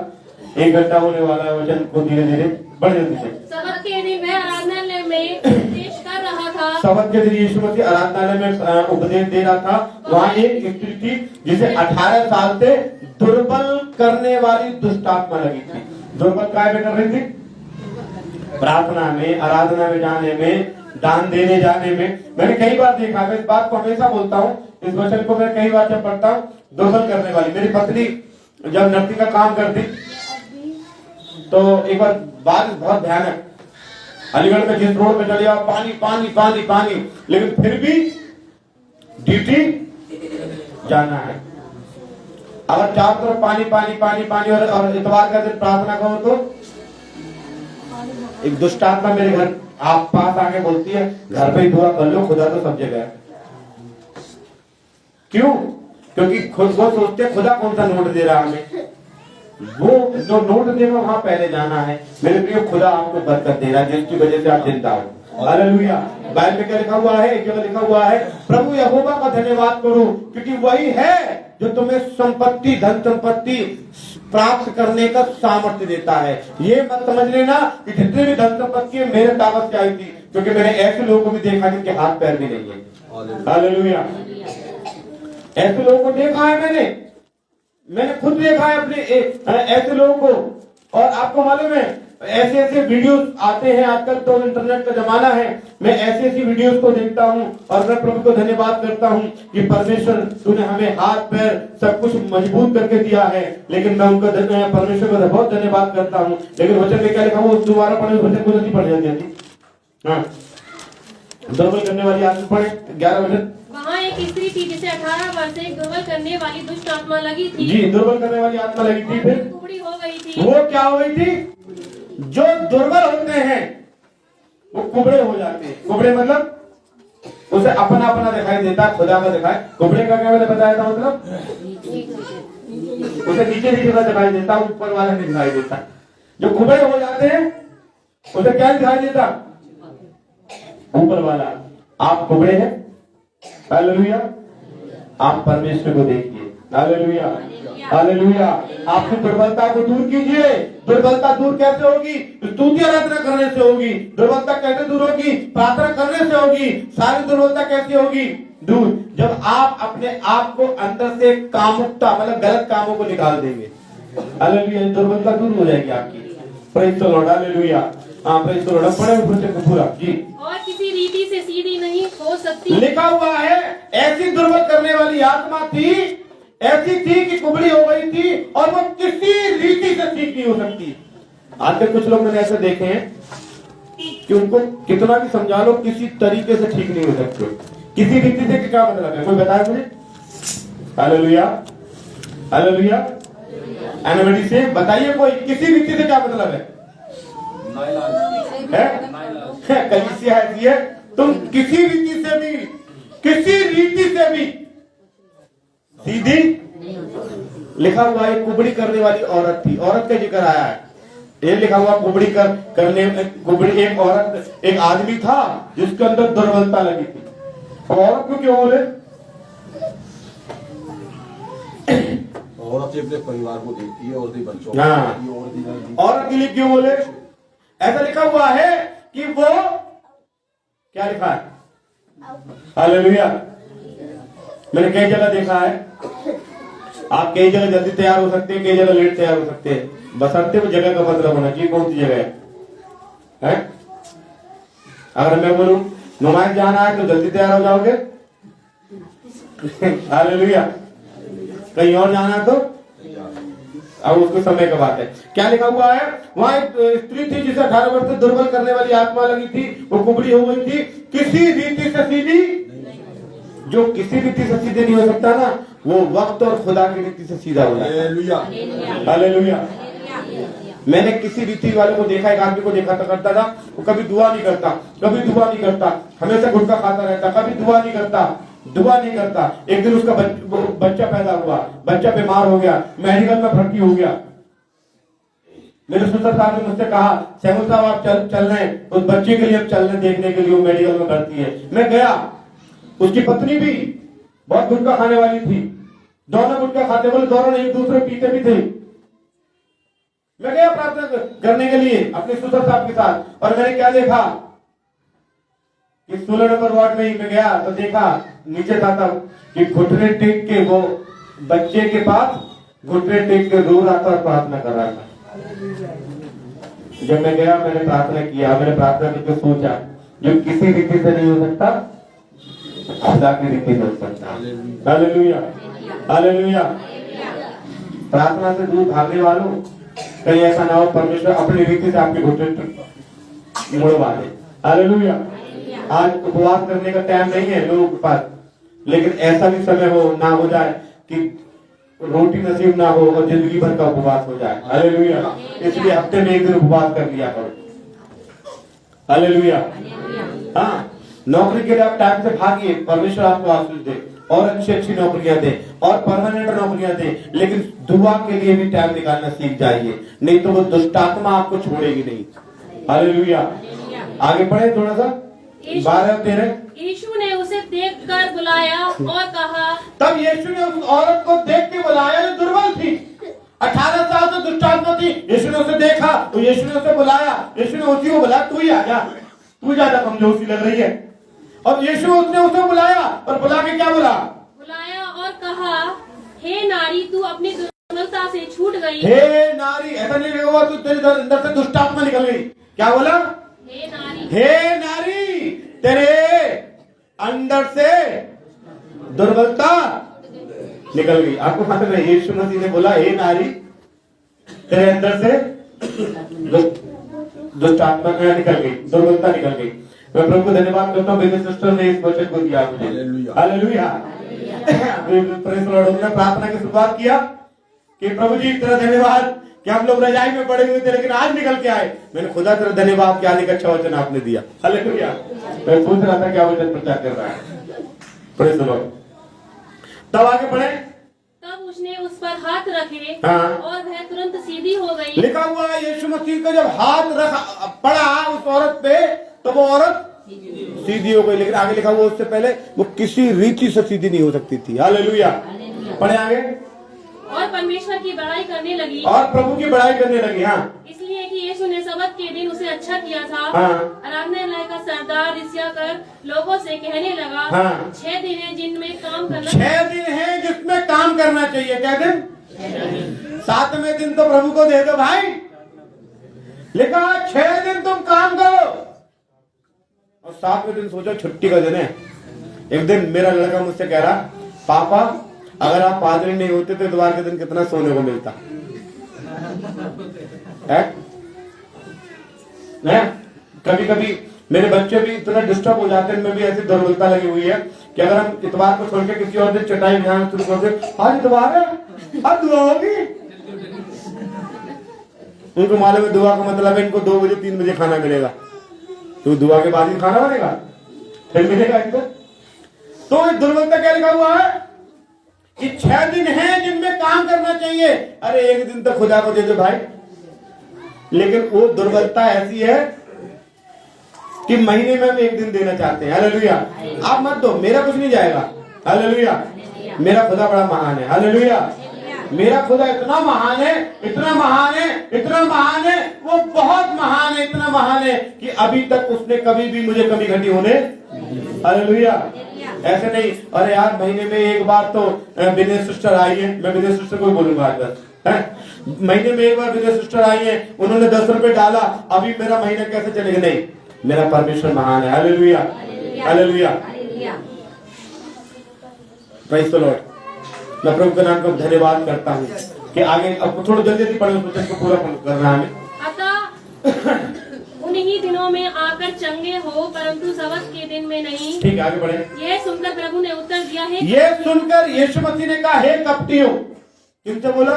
1 घंटा होने वाला है, वचन को धीरे धीरे बढ़ जल्दी से। सबत के दिन मैं आराधनालय में उपदेश कर रहा था। सबत के दिन यीशु मसीह आराधनालय में उपदेश दे रहा था। वहाँ एक स्त्री थी जिसे 18 साल से दुर्बल करने वाली दुष्ट आत्मा लगी थी। दुर्बल काय में कर रही थी? प्रार्थना में, आराधना में जाने में, दान देने जाने में। मैंने कई बार देखा, मैं इस बात को हमेशा बोलता हूँ, इस वचन को मैं कई बार जब पढ़ता हूँ, दुर्बल करने वाली। मेरी पत्नी जब नर्सिंग का काम करती तो एक बार बारिश बहुत भयानक, अलीगढ़ में जिस रोड पे चले जाओ पानी पानी पानी पानी, लेकिन फिर भी ड्यूटी जाना है। अगर चारों तरफ पानी पानी पानी पानी और इतवार का दिन प्रार्थना करो तो एक दुष्ट आत्मा मेरे घर आप पास आके बोलती है, घर पे ही दुआ कर लो, खुदा तो सब जगह है। क्यों? क्योंकि खुद वो सोचते खुदा कौन सा नोट दे रहा हमें, वो जो नोट देगा वहां पहले जाना है। मेरे प्रिय, खुदा आपको बरकत दे रहा है जिसकी वजह से आप जिंदा हो। हालेलुया। बाइबल में क्या लिखा हुआ है? एक जगह लिखा हुआ है, प्रभु यहोवा का धन्यवाद करो क्योंकि वही है जो तुम्हें संपत्ति, धन संपत्ति प्राप्त करने का सामर्थ्य देता है। ये मत समझ लेना कि जितने भी धन संपत्ति है मेरे ताकत से आई थी, क्योंकि मैंने ऐसे लोगों को भी देखा जिनके हाथ पैर भी नहीं है। हालेलुया। ऐसे लोगों को देखा है मैंने खुद देखा है अपने ऐसे लोगों को। और आपको मालूम है ऐसे ऐसे वीडियोस आते हैं आजकल, तो इंटरनेट का जमाना है, मैं ऐसी ऐसी वीडियोस को देखता हूं और मैं प्रभु को धन्यवाद करता हूं कि परमेश्वर तूने हमें हाथ पैर सब कुछ मजबूत करके दिया है। लेकिन मैं उनका परमेश्वर का बहुत धन्यवाद करता हूं। लेकिन वचन में क्या लिखा वो दोबारा पढ़े, वचन को जल्दी पढ़ जाती है। हाँ, दुर्बल करने वाली आदमी पढ़े 11 वचन। वहाँ एक स्त्री थी जिसे 18 वर्ष से दुर्बल करने वाली दुष्ट आत्मा लगी थी। जी, दुर्बल करने वाली आत्मा लगी थी। फिर कुबड़ी हो गई थी। वो क्या हो गई थी? जो दुर्बल होते हैं वो कुबड़े हो जाते हैं। कुबड़े मतलब उसे अपना अपना दिखाई देता, खुदा का दिखाई। कुबड़े का क्या मैंने बताया था? मतलब उसे नीचे नीचे का दिखाई देता, ऊपर वाला नहीं दिखाई देता। जो कुबड़े हो जाते हैं उसे क्या दिखाई देता? ऊपर वाला। आप कुबड़े हैं? हालेलुया। आप परमेश्वर को देखिए। Hallelujah, hallelujah. आपकी दुर्बलता को दूर कीजिए। दुर्बलता दूर कैसे होगी? स्तुति आराधना करने से होगी। दुर्बलता कैसे दूर होगी? प्रार्थना करने से होगी। सारी दुर्बलता कैसे होगी दूर? जब आप अपने आप को अंदर से कामुकता मतलब गलत कामों को निकाल देंगे। हालेलुया। दुर्बलता दूर हो जाएगी आपकी। Praise the Lord. हालेलुया। हाँ, प्रेज़ द लॉर्ड। पढ़े वचन को पूरा जी। और किसी रीति से सीधी नहीं हो सकती। लिखा हुआ है ऐसी दुर्बल करने वाली आत्मा थी, ऐसी थी कि कुबड़ी हो गई थी और वो किसी रीति से ठीक नहीं हो सकती। आजकल कुछ लोग मैंने ऐसे देखे हैं कि उनको कितना भी समझा लो किसी तरीके से ठीक नहीं हो सकते। किसी रीति से क्या मतलब है? कोई बताए मुझे? Hallelujah, hallelujah. एनबडी से बताइए कोई, किसी रीति से क्या मतलब है? कलीसिया ऐसी है, तुम किसी रीति से भी, किसी रीति से भी सीधी। लिखा हुआ है कुबड़ी करने वाली औरत थी, औरत का जिक्र आया है। ये लिखा हुआ कुबड़ी करने कुबड़ी एक औरत, एक आदमी था जिसके अंदर दुर्बलता लगी थी। औरत को क्यों बोले? औरत अपने परिवार को देखती है और बच्चों हाँ, औरत के लिए क्यों बोले? ऐसा लिखा हुआ है कि वो क्या लिखा है? हालेलुया। मैंने कई जगह देखा है, आप कई जगह जल्दी तैयार हो सकते हैं, कई जगह लेट तैयार हो सकते हैं, बशर्ते वो जगह का मतलब होना चाहिए कौन सी जगह है? अगर मैं बोलूं नुमाइश जाना है तो जल्दी तैयार हो जाओगे हालेलुया। कहीं और जाना है तो अब उसको समय का बात है। क्या लिखा हुआ है? वहां एक स्त्री थी जिसे 18 वर्ष से दुर्बल करने वाली आत्मा लगी थी, वो कुबड़ी हो गई थी, किसी रीति से सीधी, जो किसी रीति से सीधे नहीं हो सकता ना, वो वक्त और खुदा की रीति से सीधा हो जाता है। हालेलुया। मैंने किसी रीति वाले को देखा, एक आदमी को देखा था, करता था, वो कभी दुआ नहीं करता, कभी दुआ नहीं करता, हमेशा गुटखा खाता रहता, कभी दुआ नहीं करता। एक दिन उसका बच्चा पैदा हुआ, बच्चा बीमार हो गया, मेडिकल में भर्ती हो गया। मेरे सुसर साहब ने मुझसे कहा, सैमुल साहब आप चल रहे हैं उस बच्चे के लिए, अब चलने देखने के लिए, वो मेडिकल में भर्ती है। मैं गया, उसकी पत्नी भी बहुत गुटखा खाने वाली थी, दोनों गुटखा खाते, बोले दोनों एक दूसरे पीते भी थे। मैं गया प्रार्थना करने के लिए अपने सुसर साहब के साथ, और मैंने क्या देखा कि 16 नंबर वार्ड में ही मैं गया तो देखा नीचे था तब कि घुटने टेक के वो बच्चे के पास घुटने टेक के रो रहा था और प्रार्थना कर रहा था। जब मैं गया मैंने प्रार्थना किया, मैंने प्रार्थना करके सोचा जो किसी रीति से नहीं हो सकता खुदा की रीति से हो सकता। Hallelujah, hallelujah. प्रार्थना से दूर भागने वालों, कहीं ऐसा ना हो परमेश्वर अपनी रीति से आपके घुटने मुड़वा दे। हालेलुया। आज उपवास करने का टाइम नहीं है लोगों के पास, लेकिन ऐसा भी समय हो ना हो जाए कि रोटी नसीब ना हो और जिंदगी भर का उपवास हो जाए। हालेलुया। इसलिए हफ्ते में एक दिन उपवास कर लिया करो। हालेलुया। हाँ, नौकरी के लिए आप टाइम से भागिए, परमेश्वर आपको आशीष दे और अच्छी नौकरियां दे और परमानेंट नौकरियां दे, लेकिन दुआ के लिए भी टाइम निकालना सीख जाइए, नहीं तो वो दुष्टात्मा आपको छोड़ेगी नहीं। हालेलुया। आगे पढ़े थोड़ा सा 12-13। यीशु ने उसे देखकर बुलाया और कहा, तब यीशु ने उस औरत को देख के बुलाया जो दुर्बल थी, 18 साल से दुष्टात्मा थी। यीशु ने उसे देखा तो यीशु ने उसे बुलाया, यीशु ने उसी को बुलाया, तू ही आ जा, तू ज्यादा कमजोर सी लग रही है। और यीशु उसने उसे बुलाया और बुला के क्या बुलाया और कहा, हे नारी तू अपनी दुर्बलता से छूट गई। हे नारी, ऐसा नहीं हुआ तू तेरे अंदर से दुष्टात्मा निकल गई। क्या बोला? हे नारी तेरे अंदर से दुर्बलता निकल गई। आपको मालूम है यीशु मसीह ने बोला हे नारी तेरे अंदर से दुष्टात्मा निकल गई, दुर्बलता निकल गई। मैं प्रभु को धन्यवाद करता हूँ, मेरे सिस्टर ने इस वचन को दिया मुझे। हालेलुया। Praise Lord. हमने प्रार्थना की शुरुआत किया कि प्रभु जी तेरा धन्यवाद कि हम लोग रजाई में पड़े हुए थे लेकिन आज निकल के आए। मैंने खुदा तेरा धन्यवाद कि आज एक अच्छा वचन आपने दिया। हालेलुया। मैं सोच रहा था क्या वचन प्रचार कर रहा है। Praise Lord. तब आगे बढ़े। तब उसने उस पर हाथ रखे हाँ। और वह तुरंत सीधी हो गई। लिखा हुआ है यीशु मसीह का जब हाथ पड़ा उस औरत पे तो वो औरत सीधी हो गई, लेकिन आगे लिखा हुआ उससे पहले वो किसी रीति से सीधी नहीं हो सकती थी। हालेलुया। पढ़े आगे। और परमेश्वर की बड़ाई करने लगी, और प्रभु की बड़ाई करने लगी। हाँ, इसलिए कि यीशु ने सबत के दिन उसे अच्छा किया था। हाँ। आराधनालय का सरदार रिसिया कर लोगों से कहने लगा, हाँ। 6 दिन है जिनमें काम करना 6 दिन है जिसमें काम करना चाहिए। क्या दिन? 7वें दिन तो प्रभु को दे दो भाई। लिखा 6 दिन तुम काम करो और 7वें दिन सोचो छुट्टी का दिन है। एक दिन मेरा लड़का मुझसे कह रहा, पापा अगर आप पादरी नहीं होते तो इतवार के दिन कितना सोने को मिलता है? कभी कभी मेरे बच्चे भी इतना डिस्टर्ब हो जाते हैं, इनमें भी ऐसी दुर्बलता लगी हुई है कि अगर हम इतवार को छोड़ के किसी और दिन चटाई बिछाना शुरू कर दे, आज इतवार है, आज दुआ होगी। उनको मालूम है दुआ का मतलब है इनको 2 बजे 3 बजे खाना मिलेगा, तो दुआ के बाद ही खाना बनेगा, फिर मिलेगा इनको। तो दुर्बलता क्या लिखा हुआ है कि 6 दिन है जिनमें काम करना चाहिए। अरे एक दिन तो खुदा को दे दो भाई। लेकिन वो दुर्बलता ऐसी है कि महीने में हम 1 दिन देना चाहते हैं। हालेलुया। आप मत दो, मेरा कुछ नहीं जाएगा। हालेलुया। मेरा खुदा बड़ा महान है। हालेलुया। मेरा खुदा इतना महान है, इतना महान है, इतना महान है, वो बहुत महान है, इतना महान है कि अभी तक उसने कभी भी मुझे कमी घटी होने। हालेलुया। ऐसे नहीं, अरे यार महीने में एक बार तो बिजनेस सिस्टर आई है, मैं बिजनेस सिस्टर को बोलूंगा आज बस, है? महीने में एक बार बिजनेस सिस्टर आई है, उन्होंने 10 रुपए डाला, अभी मेरा महीना कैसे चलेगा? नहीं, मेरा परमेश्वर महान है। Hallelujah, hallelujah, praise the Lord. मैं प्रभु के नाम को धन्यवाद करता हूँ कि आगे अब थोड़ा जल्दी पढ़े उस वचन को पूरा करना है हमें। अतः उन्हीं दिनों में आकर चंगे हो, परंतु सबत के दिन में नहीं। ठीक है, आगे बढ़े। यह सुनकर प्रभु ने उत्तर दिया है, ये सुनकर यीशु मसीह ने कहा, हे कपटियों। किनसे बोला?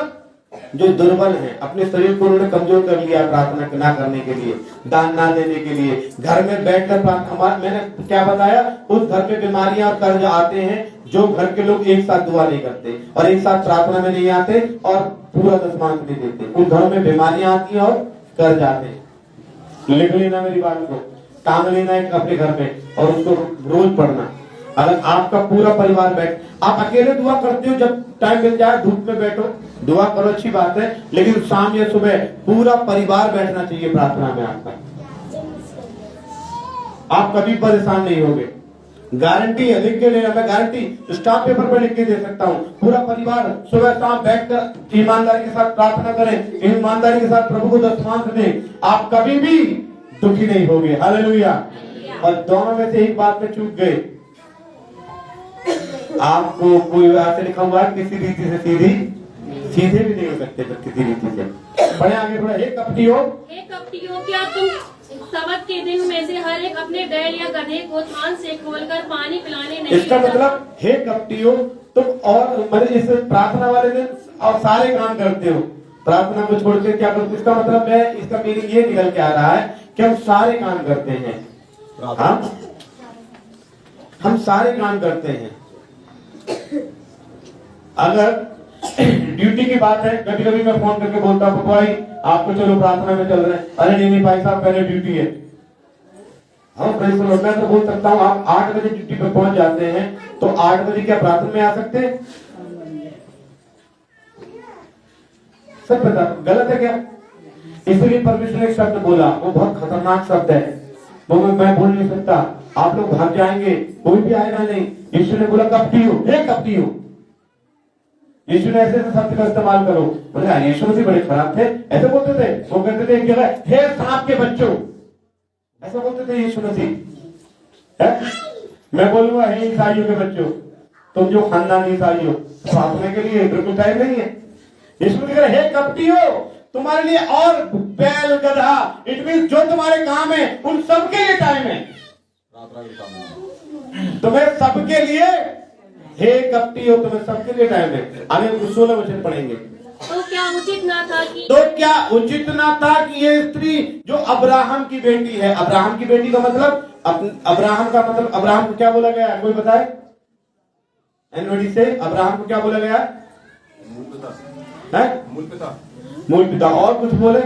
जो दुर्बल हैं, अपने शरीर को उन्होंने कमजोर कर लिया प्रार्थना ना करने के लिए, दान ना देने के लिए, घर में बैठकर प्रार्थना। मैंने क्या बताया? उस घर में बीमारियां और कर्ज आते हैं जो घर के लोग एक साथ दुआ नहीं करते और एक साथ प्रार्थना में नहीं आते और पूरा दशमांश नहीं देते। उन घरों में बीमारियां आती हैं और कर्ज आते हैं। लिख लेना मेरी बात को, टांग लेना एक अपने घर में और उसको रोज पढ़ना। अगर आपका पूरा परिवार बैठ, आप अकेले दुआ करते हो, जब टाइम मिल जाए धूप में बैठो, दुआ करो, अच्छी बात है, लेकिन शाम या सुबह पूरा परिवार बैठना चाहिए प्रार्थना में आपका। आप कभी परेशान नहीं होगे, गारंटी है, लिख के लेना। मैं गारंटी स्टाफ पेपर पर लिख के दे सकता हूँ। पूरा परिवार सुबह शाम बैठकर ईमानदारी के साथ प्रार्थना करें, ईमानदारी के साथ प्रभु को दशमांश दें, आप कभी भी दुखी नहीं होगे। हालेलुया। और दोनों में से एक बात में चूक गए, आपको कोई ऐसे लिखा हुआ है किसी रीति से सीधे भी नहीं हो सकते, पर किसी रीति से। पढ़े आगे थोड़ा। हे कपटियों, क्या तुम सबत के दिन में से हर एक अपने बैल या गधे को थान से खोलकर पानी पिलाने नहीं? इसका मतलब हे कपटियों, तुम और मतलब इस प्रार्थना वाले दिन और सारे काम करते हो, प्रार्थना को छोड़ के क्या करते हो? इसका मतलब है, इसका मीनिंग ये निकल के आ रहा है कि हम सारे काम करते हैं। हम सारे काम करते हैं। अगर ड्यूटी की बात है, कभी कभी मैं फोन करके बोलता हूँ, भाई आपको चलो प्रार्थना में चल रहे हैं। अरे नहीं भाई साहब, पहले ड्यूटी है। हाँ, मैं तो बोल सकता हूँ, आप 8 बजे ड्यूटी पे पहुंच जाते हैं तो 8 बजे क्या प्रार्थना में आ सकते हैं? सब पता गलत है क्या? इसलिए परमेश्वर ने एक शब्द बोला, वो बहुत खतरनाक शब्द है, वो मैं बोल नहीं सकता, आप लोग भाग जाएंगे, कोई भी आएगा नहीं। यीशु ने बोला कपटियों, हे कपटियों। यीशु ने ऐसे शब्द का इस्तेमाल करो। बोले यीशु मसीह बड़े खराब थे, ऐसे बोलते थे। वो कहते थे एक जगह, हे सांप के बच्चों, ऐसा बोलते थे यीशु मसीह। मैं बोलूंगा हे ईसाइयों के बच्चों, तुम जो खानदानी ईसाई हो, प्रार्थना के लिए बिल्कुल टाइम नहीं है। यीशु ने कहा हे कपटियों, तुम्हारे लिए और बैल गधा, इट मीन जो तुम्हारे काम है उन सबके लिए टाइम है। तुम्हें सबके लिए, हे कपटियों, तुम्हें सबके लिए टाइम है। आगे 16 वचन पढ़ेंगे। तो क्या उचित ना था कि ये स्त्री जो अब्राहम की बेटी है, अब्राहम की बेटी का मतलब, अब्राहम को क्या बोला गया? कोई बताए? एनवडी से अब्राहम को क्या बोला गया? मूल पिता। और कुछ बोले?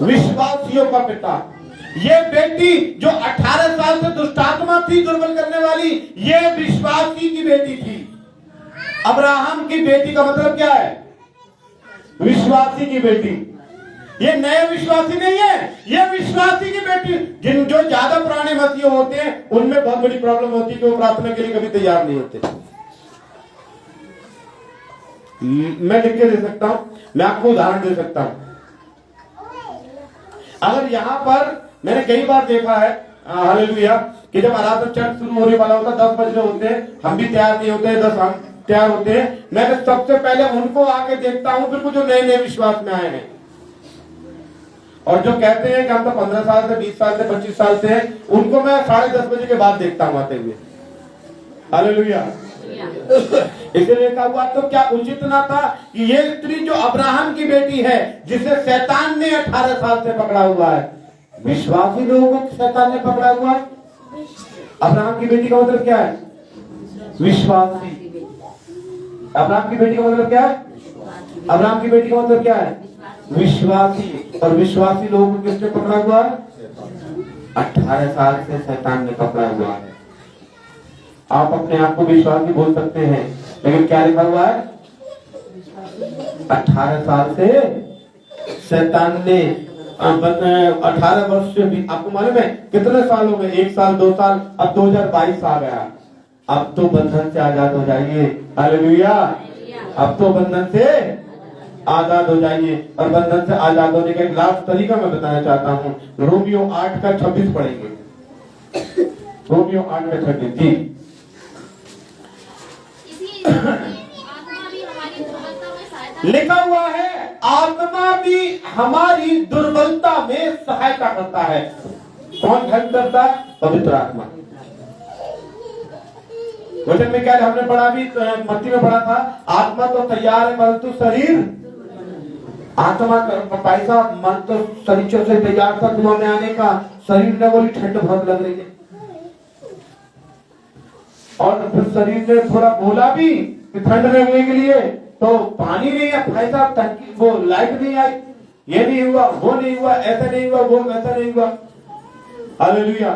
विश्वासियों का पिता। ये बेटी जो 18 साल से दुष्टात्मा थी, दुर्बल करने वाली, ये विश्वासी की बेटी थी। अब्राहम की बेटी का मतलब क्या है? विश्वासी की बेटी। ये नए विश्वासी नहीं है, ये विश्वासी की बेटी। जो ज्यादा पुराने मसीह होते हैं उनमें बहुत बड़ी प्रॉब्लम होती है कि वो प्रार्थना के लिए कभी तैयार नहीं होते। मैं लिख के दे सकता हूं, मैं आपको उदाहरण दे सकता हूं। अगर यहां पर मैंने कई बार देखा है, हालेलुया, कि जब आराधना चर्च शुरू होने वाला होता, 10 बजे होते हैं, हम भी तैयार नहीं होते, 10 हम तैयार होते हैं। मैं सबसे पहले उनको आके देखता हूं, बिल्कुल जो नए नए विश्वास में आए हैं और जो कहते हैं कि हम तो 15 साल से, 20 साल से, 25 साल से हैं, उनको मैं 10:30 बजे के बाद देखता हूं आते हुए। हालेलुया। इसलिए कहा हुआ, तो क्या उचित ना था कि ये स्त्री जो अब्राहम की बेटी है, जिसे शैतान ने 18 साल से पकड़ा हुआ है, विश्वासी लोगों को शैतान ने पकड़ा हुआ है। अब्राहम की बेटी का मतलब क्या है? विश्वासी। अब्राहम की बेटी का मतलब क्या है? अब्राहम की बेटी का मतलब क्या है? विश्वासी। और विश्वासी लोगों को किसने पकड़ा हुआ है? 18 साल से शैतान ने पकड़ा हुआ है। आप अपने आप को विश्वासी बोल सकते हैं, लेकिन क्या लिखा हुआ है? 18 साल से शैतान ने 18 वर्ष से भी, आपको मालूम है कितने साल हो गए? 1 साल, 2 साल, अब 2022 आ गया। अब तो बंधन से आजाद हो जाइए। हालेलुया। अब तो बंधन से आजाद हो जाइए। और बंधन से आजाद होने का एक लास्ट तरीका मैं बताना चाहता हूँ। रोमियो 8:26 पढ़ेंगे। रोमियो 8:26 जी। इसी आत्मा भी हमारी दुर्बलता में सहायता लिखा हुआ है आत्मा भी हमारी दुर्बलता में सहायता करता है। कौन हेल्प करता है? पवित्र आत्मा। वचन में क्या हमने पढ़ा भी, मत्ती में पढ़ा था, आत्मा तो तैयार है परंतु शरीर, आत्मा का पैसा मन तो शरीर से तैयार था दुआ में आने का, शरीर ने बोली ठंड बहुत लग रही है। और फिर शरीर ने थोड़ा बोला भी कि ठंड लगने के लिए, तो पानी नहीं है, पैसा टंकी वो लाइट नहीं आई, ये नहीं हुआ, वो नहीं हुआ, ऐसा नहीं हुआ, वो वैसा नहीं हुआ। हालेलुया।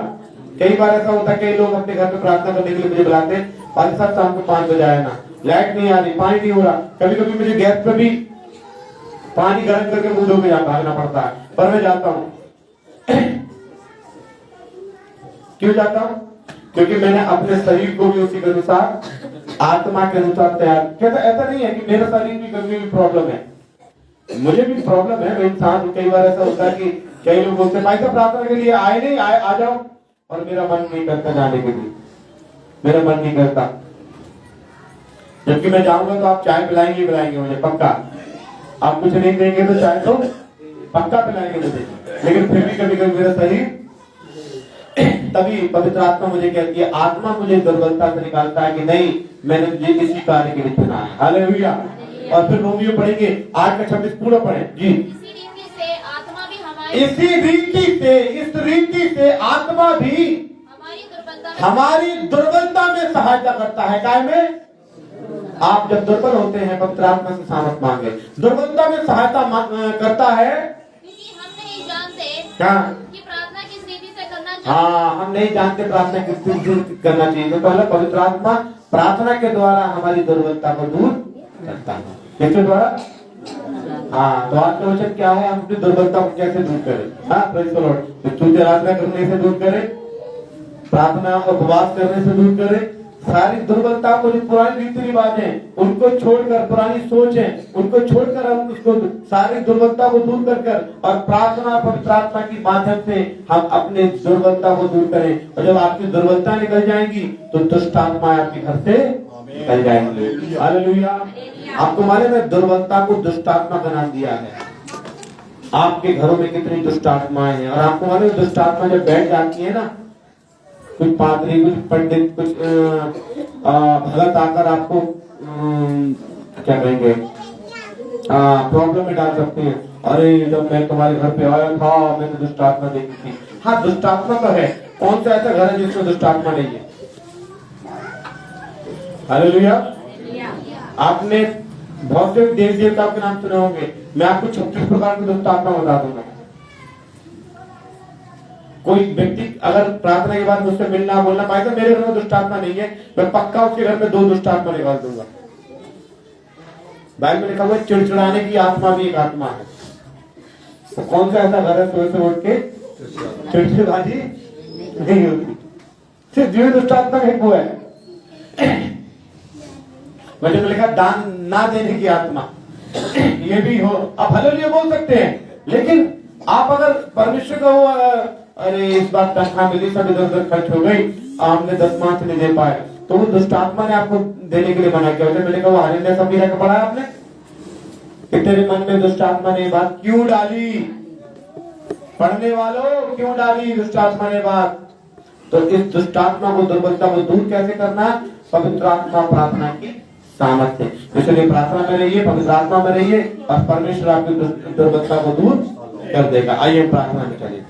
कई बार ऐसा होता है, कई लोग अपने घर में प्रार्थना करने के लिए मुझे बुलाते हैं, पाँच सात शाम को 5 बजे आए ना, लाइट नहीं आ रही, पानी नहीं हो रहा। कभी कभी मुझे गैस पे भी पानी गर्म करके मुंह धो के भागना पड़ता है, पर मैं जाता हूँ। क्यों जाता हूँ? क्योंकि मैंने अपने शरीर को भी उसी के अनुसार, आत्मा के अनुसार तैयार किया। ऐसा नहीं है कि मेरा शरीर भी कभी भी प्रॉब्लम है, मुझे भी प्रॉब्लम है, मैं इंसान। कई बार ऐसा होता है कि कई लोग बोलते हैं भाई साहब प्रार्थना के लिए आए नहीं, आए आ जाओ, और मेरा मन नहीं करता जाने के लिए, मेरा मन नहीं करता। जबकि मैं जाऊंगा तो आप चाय पिलाएंगे मुझे पक्का, आप कुछ नहीं देंगे तो चाय तो पक्का पिलाएंगे मुझे, लेकिन फिर भी कभी कभी मेरा शरीर, तभी पवित्र आत्मा मुझे कहती है, आत्मा मुझे दुर्बलता से निकालता है कि नहीं, मैंने तुझे इसी कार्य के लिए चुना है। हालेलुया। और फिर रोमियो पढ़ेंगे 8:26 पूरा पढ़े जी। इसी रीति से आत्मा भी हमारी इस रीति से आत्मा भी हमारी दुर्बलता में सहायता करता है। काय में? आप जब दुर्बल होते हैं पवित्र आत्मा से सामर्थ मांगे, दुर्बलता में सहायता करता है। क्योंकि हम नहीं जानते क्या? कि प्रार्थना किस रीति से करना चाहिए। हाँ, हम नहीं जानते प्रार्थना किस रीति से करना चाहिए। तो पहले पवित्र आत्मा प्रार्थना के द्वारा हमारी दुर्बलता को दूर करता है। किसके द्वारा? हाँ, तो आज का वचन क्या है? हम अपनी दुर्बलता को कैसे दूर करें? हाँ, प्रेज़ द लॉर्ड। स्तुति आराधना करने से दूर करें, प्रार्थना और उपवास करने से दूर करें। सारी दुर्बलता को, जो पुरानी रीति रिवाज है उनको छोड़कर, पुरानी सोच है उनको छोड़कर, हम उसको सारी दुर्बलता को दूर कर और प्रार्थना पवित्र आत्मा की माध्यम से हम अपने दुर्बलता को दूर करें। और जब आपकी दुर्बलता निकल जाएंगी तो दुष्ट आत्मा आपके घर से निकल जाएंगे। हालेलुया। आपको मालूम है दुर्बलता को दुष्ट आत्मा का नाम दिया है। आपके घरों में कितनी दुष्ट आत्माएं हैं, और आपको मालूम है दुष्ट आत्मा जब बैठ जाती है ना, कुछ पादरी, कुछ पंडित, कुछ भगत आकर आपको क्या कहेंगे, प्रॉब्लम में डाल सकते हैं। अरे जब मैं तुम्हारे घर पे आया था मैंने दुष्ट आत्मा देखी थी। हाँ, दुष्ट आत्मा तो है। कौन सा ऐसा घर है जिसमें दुष्ट आत्मा नहीं है? हालेलुया। आपने बहुत से देवी देवताओं के नाम सुने होंगे, मैं आपको 36 प्रकार की दुष्ट आत्मा बता दूंगा। कोई व्यक्ति अगर प्रार्थना के बाद मुझसे मिलना बोलना, भाई साहब मेरे घर में दुष्ट आत्मा नहीं है, मैं पक्का उसके घर में 2 दुष्ट आत्मा निकाल दूंगा। बाइबल में लिखा हुआ है चिड़चिड़ाने की आत्मा भी एक आत्मा है। तो कौन सा ऐसा घर है सुबह से उठ के चिड़चिड़ाजी नहीं होती? सिर्फ जो दुष्ट आत्मा एक वो है। वचन में लिखा दान ना देने की आत्मा, ये भी हो। आप हालेलुया बोल सकते हैं, लेकिन आप अगर परमेश्वर को अरे इस बार तनख्वाह मिली, सब इधर उधर खर्च हो गई, हमने 10 नहीं दे पाए, तो वो दुष्ट आत्मा ने आपको देने के लिए मना किया। वचन में लिखा हुआ हरिन्या संहिता का पढ़ा आपने कि तेरे मन में दुष्ट आत्मा ने बात क्यों डाली? पढ़ने वालों, क्यों डाली दुष्ट आत्मा ने बात? तो इस दुष्ट आत्मा को, दुर्बलता को दूर कैसे करना? पवित्र आत्मा प्रार्थना की सामर्थ्य। इसलिए प्रार्थना में रहिए, पवित्र आत्मा में रहिए, और परमेश्वर आपकी दुर्बलता को दूर कर देगा। आइए प्रार्थना में चलिए।